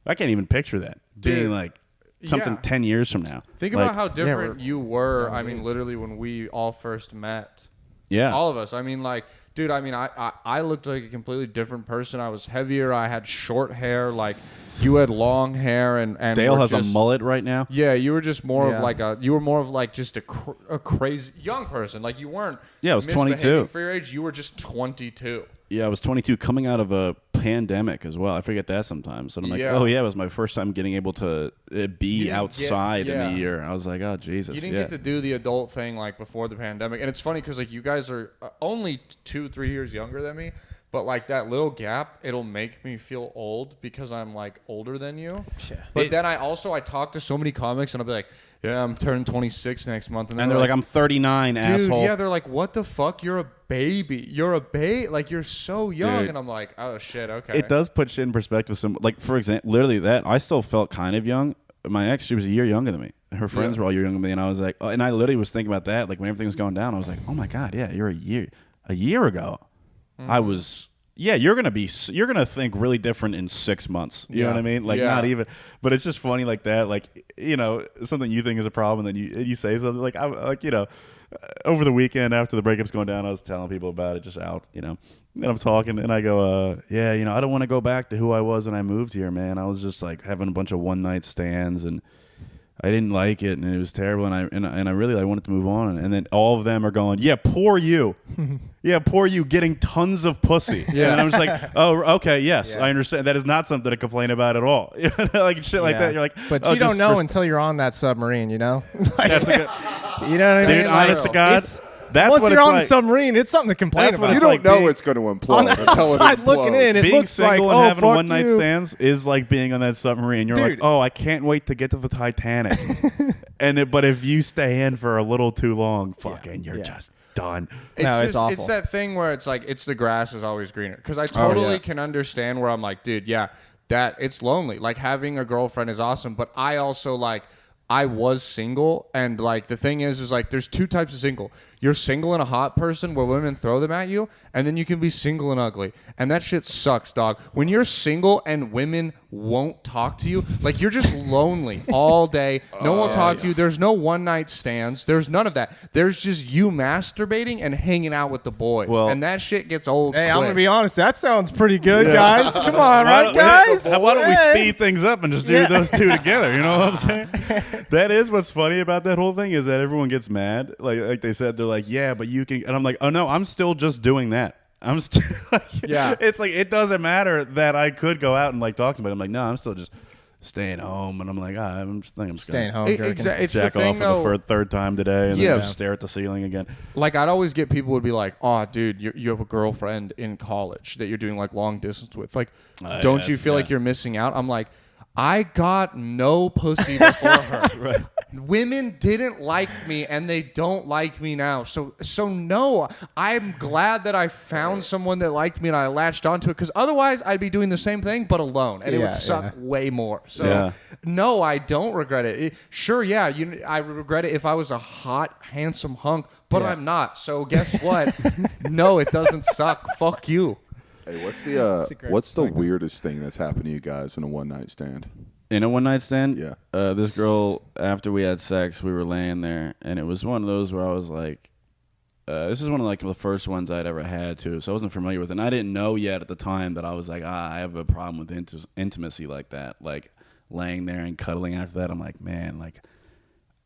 I can't even picture that being like something 10 years from now. Think about how different you were. I mean, literally when we all first met. Yeah. All of us. I mean, like, dude, I mean, I looked like a completely different person. I was heavier. I had short hair. Like, you had long hair. And Dale has a mullet right now. Yeah, you were just more of like just a crazy young person. Like, you weren't I was 22. For your age, you were just 22. Yeah, I was 22 coming out of a pandemic as well. I forget that sometimes. So I'm like, oh, yeah, it was my first time getting able to be outside in a year. I was like, oh, Jesus. You didn't get to do the adult thing like before the pandemic. And it's funny because like you guys are only 2-3 years younger than me. But like that little gap, it'll make me feel old because I'm like older than you. Yeah. But then I talk to so many comics and I'll be like, yeah, I'm turning 26 next month. And they're like, I'm 39, dude, asshole. Yeah, they're like, what the fuck? You're a baby. You're a baby. Like, you're so young. Dude, and I'm like, oh, shit, okay. It does put shit in perspective. Like, for example, literally that, I still felt kind of young. My ex, she was a year younger than me. Her friends were all a year younger than me. And I was like, and I literally was thinking about that. Like, when everything was going down, I was like, oh, my God, yeah, you're a year ago. I was... Yeah, you're gonna think really different in 6 months. You know what I mean? Like not even, but it's just funny like that. Like something you think is a problem, and then you say something like over the weekend after the breakup's going down, I was telling people about it just out, and I'm talking and I go, I don't want to go back to who I was when I moved here, man. I was just like having a bunch of one night stands and I didn't like it, and it was terrible, and I really wanted to move on, and then all of them are going, yeah, poor you, poor you, getting tons of pussy, and I'm just like, oh, okay, yes, I understand. That is not something to complain about at all, like shit like that. You're like, but you don't know until you're on that submarine, Like, that's a good, you know what I mean? Dude, honest to God. That's once what you're it's on like. the submarine, it's something to complain about. You don't know it's going to implode on the until it outside implodes. looking in. It Being looks single like, and having fuck one night you. stands is like being on that submarine. You're like, oh, I can't wait to get to the Titanic. But if you stay in for a little too long, fucking, you're just done. It's awful. It's that thing where it's like it's the grass is always greener. Because I totally can understand where I'm like, dude, that it's lonely. Like having a girlfriend is awesome, but I also like. I was single, and like the thing is like there's 2 types of single. You're single and a hot person where women throw them at you, and then you can be single and ugly. And that shit sucks, dog. When you're single and women won't talk to you, like you're just lonely all day. No one will talk to you. There's no one night stands. There's none of that. There's just you masturbating and hanging out with the boys. And that shit gets old. Hey, quick. I'm gonna be honest. That sounds pretty good, guys. Come on, right, guys? Why don't we speed things up and just do those 2 together? You know what I'm saying? That is what's funny about that whole thing is that everyone gets mad. Like they said, they're like, yeah, but you can, and I'm like, oh no, I'm still just doing that. I'm still like, it's like, it doesn't matter that I could go out and like talk to them. I'm like, no, I'm still just staying home, and I'm like, I'm staying home. It's jack the thing, off for the 3rd time today, and then just stare at the ceiling again. Like I'd always get people would be like, oh, dude, you have a girlfriend in college that you're doing like long distance with. Like, don't you feel like you're missing out? I'm like, I got no pussy before her. Right. Women didn't like me, and they don't like me now. So no, I'm glad that I found someone that liked me and I latched onto it, because otherwise I'd be doing the same thing but alone, and it would suck way more. So no, I don't regret it. I regret it if I was a hot, handsome hunk, but I'm not. So guess what? No, it doesn't suck. Fuck you. Hey, what's the weirdest thing that's happened to you guys in a one night stand? In a one night stand? Yeah. This girl, after we had sex, we were laying there, and it was one of those where I was like, this is one of like the first ones I'd ever had too, so I wasn't familiar with it. And I didn't know yet at the time that I was like, I have a problem with intimacy like that. Like laying there and cuddling after that, I'm like, man, like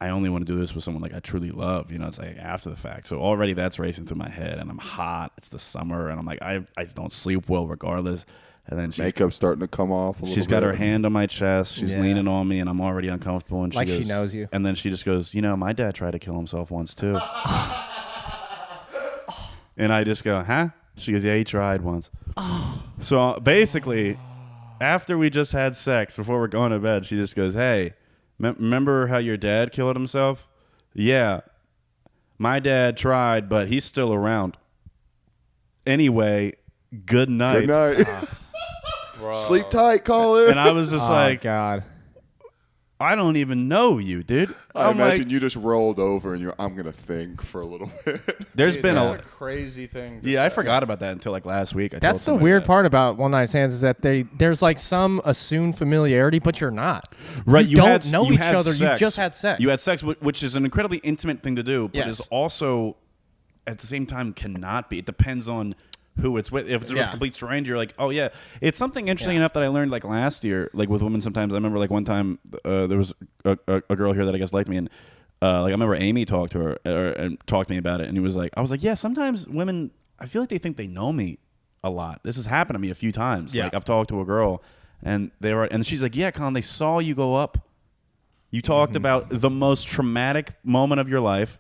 I only want to do this with someone like I truly love, it's like after the fact. So already that's racing through my head, and I'm hot. It's the summer, and I'm like, I don't sleep well regardless. And then makeup's starting to come off a little bit. She's got her hand on my chest. She's leaning on me, and I'm already uncomfortable. And she knows you. And then she just goes, my dad tried to kill himself once too. And I just go, huh? She goes, yeah, he tried once. So basically, after we just had sex, before we're going to bed, she just goes, hey, remember how your dad killed himself? Yeah. My dad tried, but he's still around. Anyway, good night. Good night. Sleep tight, Collin. And I was just like, God. I don't even know you, dude. I I'm imagine like, you just rolled over and I'm going to think for a little bit. there's been that's a crazy thing. To yeah, say. I forgot about that until like last week. That's the weird part about one night stands is that there's like some assumed familiarity, but you're not. Right, You don't know each other. You sex. just had sex. You had sex, which is an incredibly intimate thing to do, but Yes. is also at the same time cannot be. It depends on who it's with. If it's with a complete stranger, you're like, oh yeah. It's something interesting enough that I learned like last year, like with women. Sometimes I remember like one time there was a girl here that I guess liked me, and like I remember Amy talked to her and talked to me about it, and he was like, I was like, yeah, sometimes women, I feel like they think they know me a lot. This has happened to me a few times. Yeah. Like I've talked to a girl, and and she's like, yeah, Collin, they saw you go up. You talked about the most traumatic moment of your life.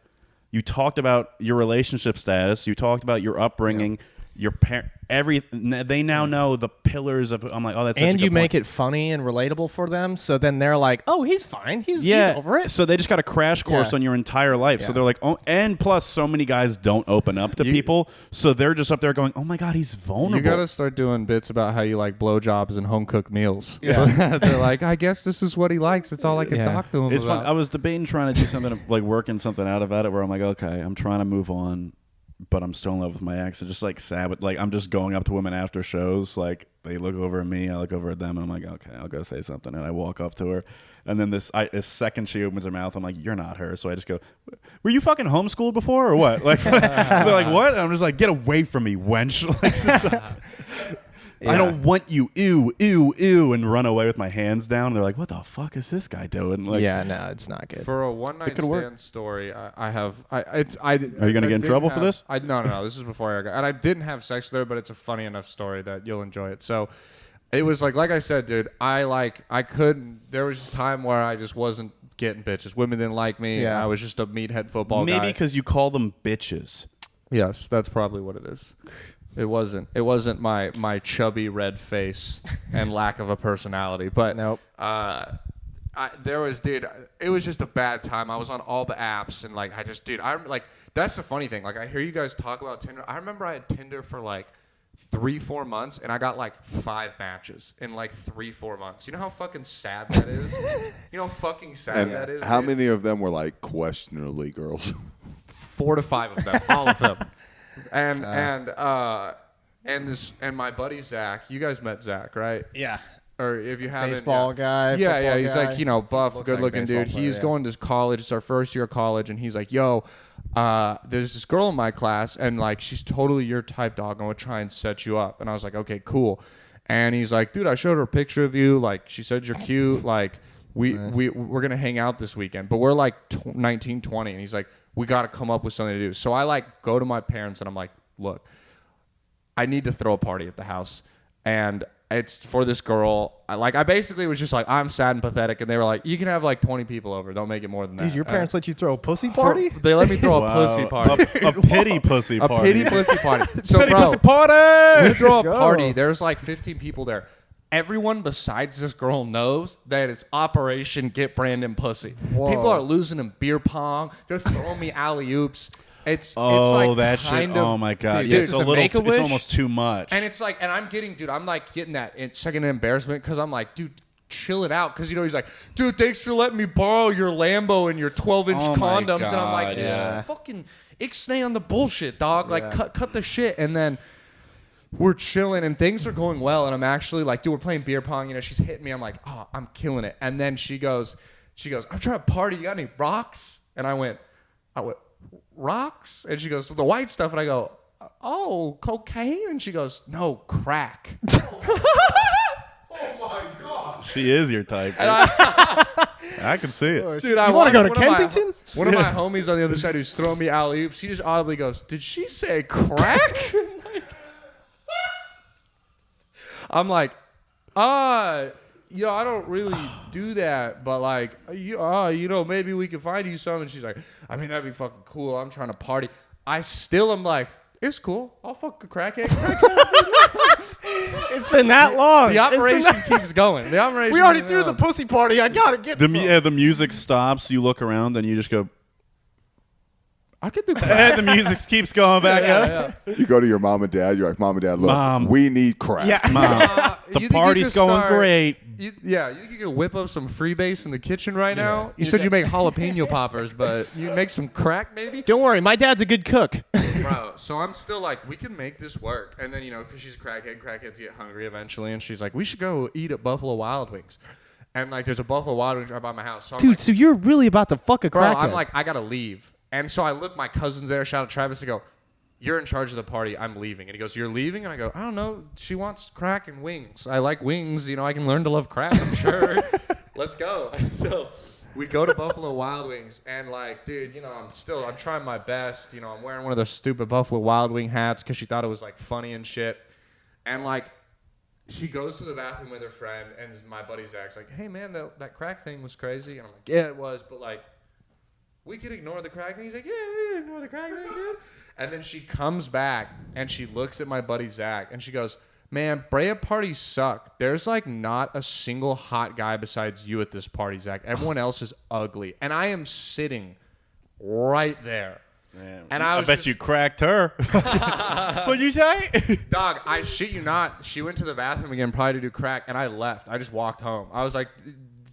You talked about your relationship status. You talked about your upbringing. Your parent, they now know the pillars of. I'm like, oh, that's. and you make it funny and relatable for them, so then they're like, "Oh, he's fine. He's over it." So they just got a crash course Yeah. on your entire life. So Yeah. they're like, oh, and plus, so many guys don't open up to people, so they're just up there going, oh my god, he's vulnerable. You gotta start doing bits about how you like blowjobs and home cooked meals. Yeah. So they're like, I guess this is what he likes. It's all I can Yeah. talk to him It's about. fun. I was debating trying to do something like working something out about it, where I'm like, okay, I'm trying to move on, but I'm still in love with my ex. It's just like sad. Like I'm just going up to women after shows. Like they look over at me, I look over at them, and I'm like, okay, I'll go say something. And I walk up to her, and then a second she opens her mouth, I'm like, you're not her. So I just go, were you fucking homeschooled before or what? Like, so they're like, what? And I'm just like, get away from me, wench. Like, just like, I don't want you, ew, ew, ew, and run away with my hands down. And they're like, what the fuck is this guy doing? Like, Yeah, no, it's not good. For a one night could work. stand story, I have. Are you gonna get in trouble for this? No. This is before I got. And I didn't have sex with her, but it's a funny enough story that you'll enjoy it. So, it was like I said, dude. I couldn't. There was a time where I just wasn't getting bitches. Women didn't like me. Yeah. I was just a meathead football guy. maybe because you call them bitches. Yes, that's probably what it is. It wasn't my chubby red face and lack of a personality, but Nope. there was, dude, it was just a bad time. I was on all the apps and like I'm like, that's the funny thing. Like I hear you guys talk about Tinder. I remember I had Tinder for like 3-4 months and I got like 5 matches in like 3-4 months. You know how fucking sad that is? You know how fucking sad And that is? how dude? many of them were like questionably girls? 4 to 5 of them, all of them. And my buddy Zach, you guys met Zach, right? Yeah. Or if you haven't, Baseball guy, Yeah, football he's guy. like, you know, buff, Looks good like a looking baseball dude. player, He's yeah. going to college. It's our first year of college, and he's like, yo, there's this girl in my class, and like she's totally your type, dog. I'm gonna try and set you up. And I was like, okay, cool. And he's like, dude, I showed her a picture of you. Like she said you're cute. Like we're gonna hang out this weekend, but we're like 19, 20, and he's like, we got to come up with something to do. So I like go to my parents and I'm like, look, I need to throw a party at the house, and it's for this girl. I basically was just like, I'm sad and pathetic, and they were like, you can have like 20 people over. Don't make it more than that. Dude, your parents let you throw a pussy For- party? They let me throw a pussy party. A pity pussy A party. pity pussy party. So, Pity bro, pussy party. we throw a go. party. There's like 15 people there. Everyone besides this girl knows that it's Operation Get Brandon Pussy. Whoa. People are losing in beer pong. They're throwing me alley oops. It's Oh, like that shit. kind of, Oh my god. dude, Yeah, this it's is a little. Make-A-Wish? It's almost too much. And it's like, and I'm getting, dude, I'm like getting that second embarrassment because I'm like, dude, chill it out. Because, you know, he's like, dude, thanks for letting me borrow your Lambo and your 12-inch Oh my condoms. And I'm like, God, yeah. fucking ixnay on the bullshit, dog. Like, Yeah. cut the shit. And then we're chilling and things are going well. And I'm actually like, dude, we're playing beer pong. You know, she's hitting me. I'm like, oh, I'm killing it. And then she goes, I'm trying to party. You got any rocks? And I went, rocks? And she goes, the white stuff. And I go, oh, cocaine? And she goes, no, crack. she is your type. I can see it. Dude, I You wanna go to one of my- Kensington? One of my homies on the other side who's throwing me alley oops, he just audibly goes, did she say crack? I'm like, you know, I don't really do that, but like, you know, maybe we could find you some. And she's like, I mean, that'd be fucking cool. I'm trying to party. I still am like, it's cool. I'll fuck a crackhead. It's been that long. The operation keeps going. The operation. We already keeps threw the going. pussy party. I gotta get The music stops. You look around, and you just go. I could do crack. And the music keeps going back up. You go to your mom and dad. You're like, Mom and Dad, look, Mom. we need crack. Yeah. Mom, You the think you party's could going start- great. You think you could whip up some freebase in the kitchen right now? You said you make jalapeno poppers, but you make some crack maybe? Don't worry, my dad's a good cook. Bro, so I'm still like, we can make this work. And then, because she's a crackhead, crackheads get hungry eventually. And she's like, we should go eat at Buffalo Wild Wings. And, like, there's a Buffalo Wild Wings right by my house. So I'm Dude, like, so you're really about to fuck a bro, crackhead. I'm like, I got to leave. And so I look, my cousin's there, shout out Travis, to go, you're in charge of the party. I'm leaving. And he goes, you're leaving? And I go, I don't know. She wants crack and wings. I like wings. I can learn to love crack, I'm sure. Let's go. And so we go to Buffalo Wild Wings. And, like, dude, I'm trying my best. I'm wearing one of those stupid Buffalo Wild Wing hats because she thought it was, like, funny and shit. And, like, she goes to the bathroom with her friend. And my buddy Zach's like, hey, man, that crack thing was crazy. And I'm like, yeah, it was. But, like, we could ignore the crack thing. He's like, yeah, we ignore the crack thing, dude. And then she comes back and she looks at my buddy Zach and she goes, man, Brea parties suck. There's like not a single hot guy besides you at this party, Zach. Everyone else is ugly. And I am sitting right there. Man, And I bet you cracked her. What'd you say? Dog, I shit you not. She went to the bathroom again, probably to do crack, and I left. I just walked home. I was like,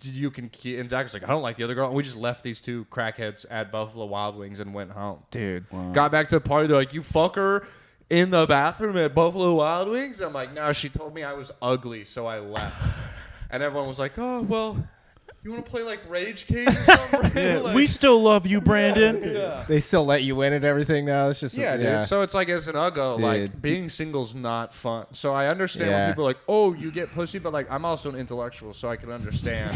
and Zach was like, I don't like the other girl. And we just left these two crackheads at Buffalo Wild Wings and went home. dude. Wow. Got back to the party. They're like, you fuck her in the bathroom at Buffalo Wild Wings? I'm like, no, she told me I was ugly, so I left. And everyone was like, oh, well, you want to play like Rage Cage or something? Yeah, Like, we still love you, Brandon. yeah. They still let you in and everything now. It's just Yeah, dude. So it's like, as an uggo, like, Dude. being single's not fun. So I understand Yeah. when people are like, oh, you get pussy, but like, I'm also an intellectual, so I can understand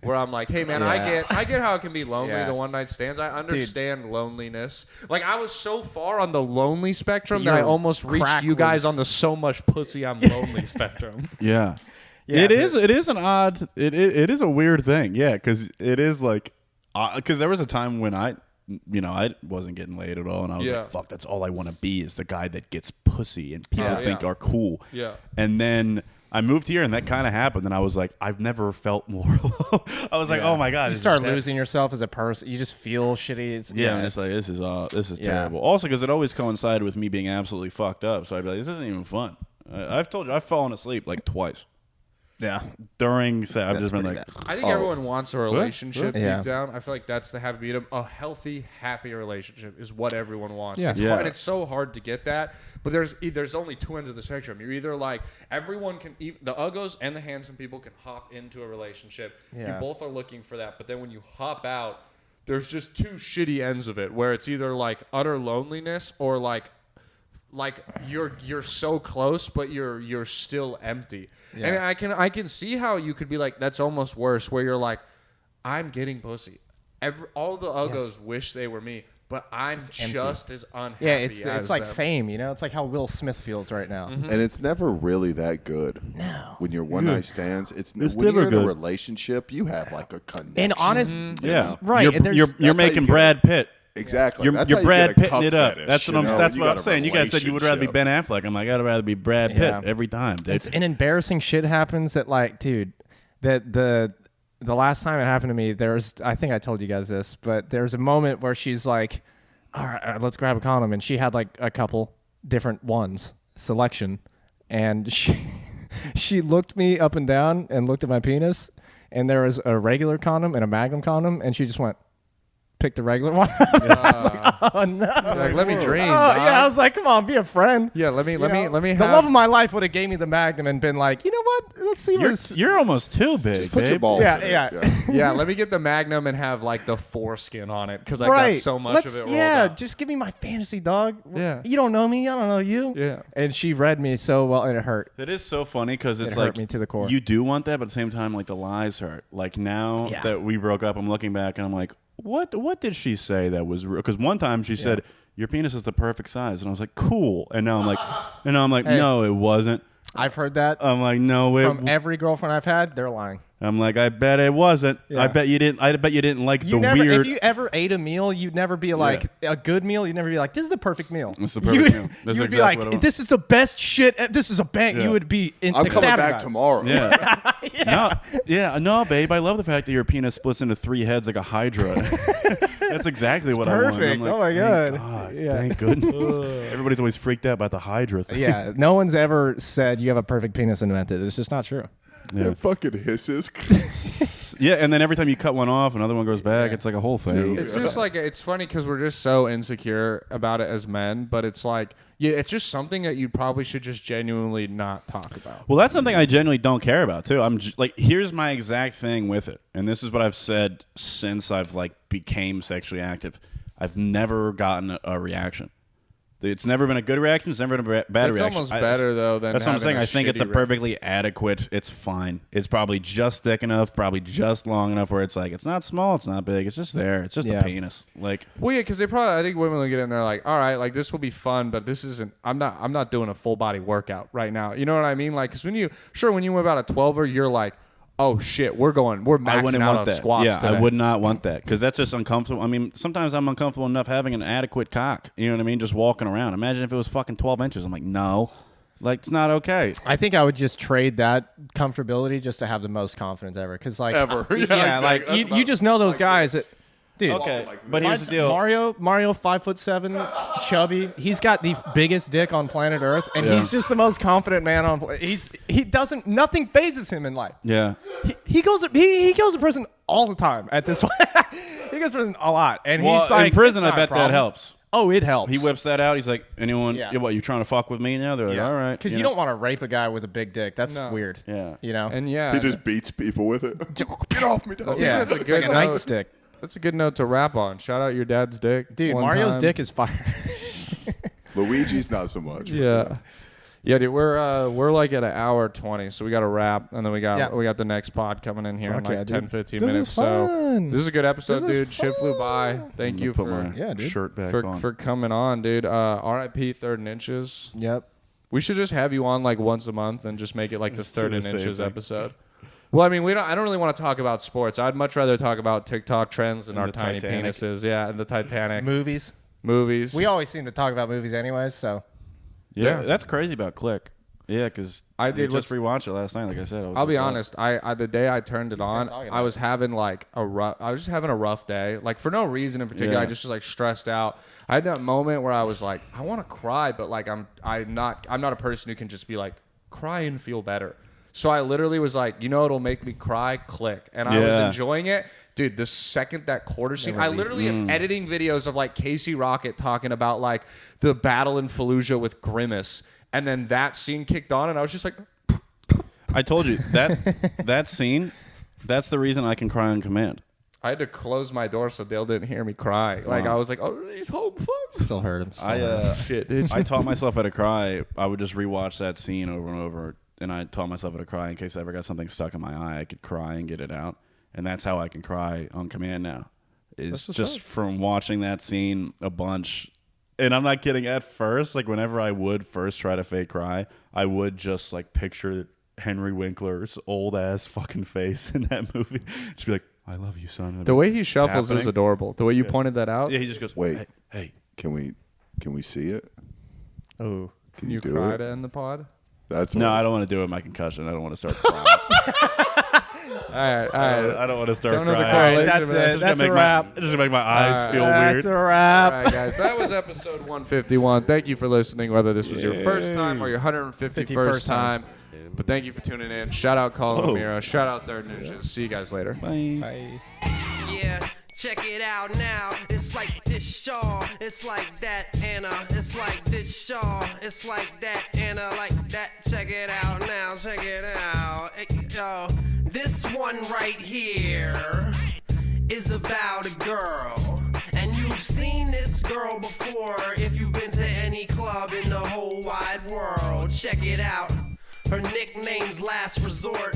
where I'm like, hey, man, Yeah. I get how it can be lonely, Yeah. the one night stands. I understand loneliness. Like, I was so far on the lonely spectrum So that I your almost reached crack you guys was- on the so much pussy I'm lonely spectrum. Yeah. Yeah, It is an odd. It is a weird thing. Yeah, because it is like, because there was a time when I wasn't getting laid at all, and I was Yeah. like, fuck, that's all I want to be is the guy that gets pussy and people Yeah. think Yeah. are cool. Yeah. And then I moved here, and that kind of happened, and I was like, I've never felt more alone. I was like, oh my god, You this is start terrible. losing yourself as a person. You just feel shitty. It's, Yeah, I'm it's- just like, this is Yeah. terrible. Also, because it always coincided with me being absolutely fucked up, so I'd be like, this isn't even fun. I've told you, I've fallen asleep like twice yeah. during. I've That's just been pretty like, bad. I think everyone wants a relationship Yeah. deep down. I feel like that's the happy medium. A healthy, happy relationship is what everyone wants. Yeah. It's Yeah. hard, and it's so hard to get that. But there's only two ends of the spectrum. You're either like everyone can, the uggos and the handsome people can hop into a relationship. Yeah. You both are looking for that. But then when you hop out, there's just two shitty ends of it, where it's either like utter loneliness or like you're so close but you're still empty. Yeah. And I can see how you could be like, that's almost worse, where you're like, I'm getting pussy. All the uggos wish they were me, but I'm empty. just as unhappy. Yeah, it's as like them. fame, It's like how Will Smith feels right now. And it's never really that good. No. When you're one night stands, it's when never you're in a good. relationship, you have like a connection. And honest, yeah, right, You're, and there's- you're That's how making you get Brad Pitt. Exactly. You're, That's you're how you Brad get a Pitting cup it up. fetish, That's what I'm. you know? That's You what got I'm a saying. You guys said you would rather be relationship. Ben Affleck. I'm like, I'd rather be Brad Pitt Yeah. every time, dude. it's an embarrassing shit happens that like, dude, that the last time it happened to me, I think I told you guys this, but there's a moment where she's like, all right, let's grab a condom, and she had like a couple different ones selection, and she looked me up and down and looked at my penis, and there was a regular condom and a Magnum condom, and she just went, pick the regular one. I was like, oh no. You're like, let me dream. Oh dog. yeah, I was like, come on, be a friend. Yeah, let me You know? let me The have love of my life would have gave me the Magnum and been like, you know what? Let's see what's. You're almost too big, Just put babe. your balls Yeah, in it. yeah. yeah, let me get the Magnum and have like the foreskin on it, because I Right. got so much Let's- of it rolled Yeah, out. just give me my fantasy, dog. Yeah. You don't know me. I don't know you. Yeah. And she read me so well, and it hurt. That is so funny because it's It hurt like me to the core. you do want that, but at the same time, like the lies hurt. Like now Yeah. that we broke up, I'm looking back and I'm like, what did she say that was real? Because one time she said your penis is the perfect size, and I was like, cool. And now I'm like, Hey. no, it wasn't. I've heard that I'm like, no, from every girlfriend I've had. They're lying. I'm like, I bet it wasn't. Yeah. I bet you didn't like You the never, weird. if you ever ate a meal, you'd never be like a good meal. You'd never be like, this is the perfect meal. It's the perfect meal. That's You would be exactly what I like, want. this is the best shit. This is a bang. Yeah. You would be I'm coming ecstatic back about it. tomorrow. Yeah. No, babe. I love the fact that your penis splits into 3 heads like a hydra. That's exactly what I want. Perfect. I'm like, Oh my thank God. Thank goodness. Everybody's always freaked out about the hydra thing. Yeah, no one's ever said you have a perfect penis invented. It's just not true. It fucking hisses. Yeah, and then every time you cut one off, another one goes back. It's like a whole thing. It's just like, it's funny because we're just so insecure about it as men, but it's like, yeah, it's just something that you probably should just genuinely not talk about. Well, that's something I genuinely don't care about too. Like, here's my exact thing with it, and this is what I've said since I've like became sexually active. I've never gotten a reaction. It's never been a good reaction. It's never been a bad It's reaction. almost better though than That's what I'm saying. having I think it's a shitty perfectly adequate. It's fine. It's probably just thick enough, probably just long enough where it's like it's not small, it's not big, it's just there. It's just a penis. Like, well, yeah, because they probably, I think women will get in there like, all right, like this will be fun, but this isn't. I'm not doing a full body workout right now. You know what I mean? Like, because when you were about a 12er, you're like, oh shit, we're I maxing wouldn't out want on that. squats Yeah, today. I would not want that because that's just uncomfortable. I mean, sometimes I'm uncomfortable enough having an adequate cock. You know what I mean? Just walking around. Imagine if it was fucking 12 inches. I'm like, no, like it's not okay. I think I would just trade that comfortability just to have the most confidence ever. Because like, Ever. Yeah, yeah, like exactly. you just know those like guys this. that. Dude, Okay, like but here's the deal. Mario 5'7", chubby. He's got the biggest dick on planet Earth, and Yeah. he's just the most confident man on. Nothing phases him in life. Yeah. He goes to prison all the time at this point. He goes to prison a lot, and Well, he's like in prison, "It's I not a bet that problem." helps. Oh, it helps. He whips that out. He's like, anyone? Yeah. What, you trying to fuck with me now? They're like, all right. because you don't want to rape a guy with a big dick. That's No. weird. Yeah. You know. And yeah, He just beats people with it. Get off me, dog. yeah, that's a it's good like a note. nightstick. that's a good note to wrap on. Shout out your dad's dick, Dude, one Mario's time. dick is fire. Luigi's not so much. Yeah. Yeah, dude, we're like at an hour 20, so we got to wrap, and then we got the next pod coming in here in Fuck like yeah, 10, dude. 15 This minutes. is So fun. this is a good episode, This is dude. Shit flew by. Thank you Put for my dude. shirt back on. for coming on, dude. R.I.P. Third and Inches. Yep. We should just have you on like once a month and just make it like the Third the and same Inches thing. episode. Well, I mean, I don't really want to talk about sports. I'd much rather talk about TikTok trends and And our the tiny Titanic. penises. Yeah, and the Titanic Movies. movies. We always seem to talk about movies anyways, so. Yeah, Yeah. that's crazy about Click. Yeah, because I did just what's- rewatched it last night. Like I said, I'll be honest. I the day I turned it on, talking I about was having like I was just having a rough day, like for no reason in particular. Yeah. I just was like stressed out. I had that moment where I was like, I want to cry, but like I'm not a person who can just be like cry and feel better. So I literally was like, you know, it'll make me cry. Click, and I was Yeah. enjoying it, dude. The second that quarter scene, I literally am editing videos of like Casey Rocket talking about like the battle in Fallujah with Grimace, and then that scene kicked on, and I was just like. I told you that scene. That's the reason I can cry on command. I had to close my door so Dale didn't hear me cry. Like I was like, "Oh, he's home." Fuck. Still hurt him. Shit, dude. I taught myself how to cry. I would just rewatch that scene over and over, and I taught myself how to cry in case I ever got something stuck in my eye. I could cry and get it out, and that's how I can cry on command now. Is just from watching that scene a bunch. And I'm not kidding. At first, like whenever I would first try to fake cry, I would just like picture Henry Winkler's old ass fucking face in that movie. Just be like, "I love you, son." The way he shuffles is happening. adorable. The way you pointed that out. Yeah, he just goes, Wait. hey." Can we see it? Oh. Can You you do cry it? to end the pod. That's No, what- I don't want to do it. My concussion. I don't want to start crying. All right. I don't want to start Don't know the crying. correlation, That's but it. It's That's gonna a make my- wrap. It's just gonna make my eyes feel That's weird. a wrap. All right, guys. That was episode 151. Thank you for listening, whether this was your first time or your 151st time. But thank you for tuning in. Shout out Collin and Meara. Shout out Third Ninjas. See you guys later. Bye. Bye. Yeah, check it out now. It's like this Shaw, it's like that Anna. It's like this Shaw, it's like that Anna, like that. Check it out now, check it out. Yo, this one right here is about a girl. And you've seen this girl before if you've been to any club in the whole wide world. Check it out. Her nickname's Last Resort.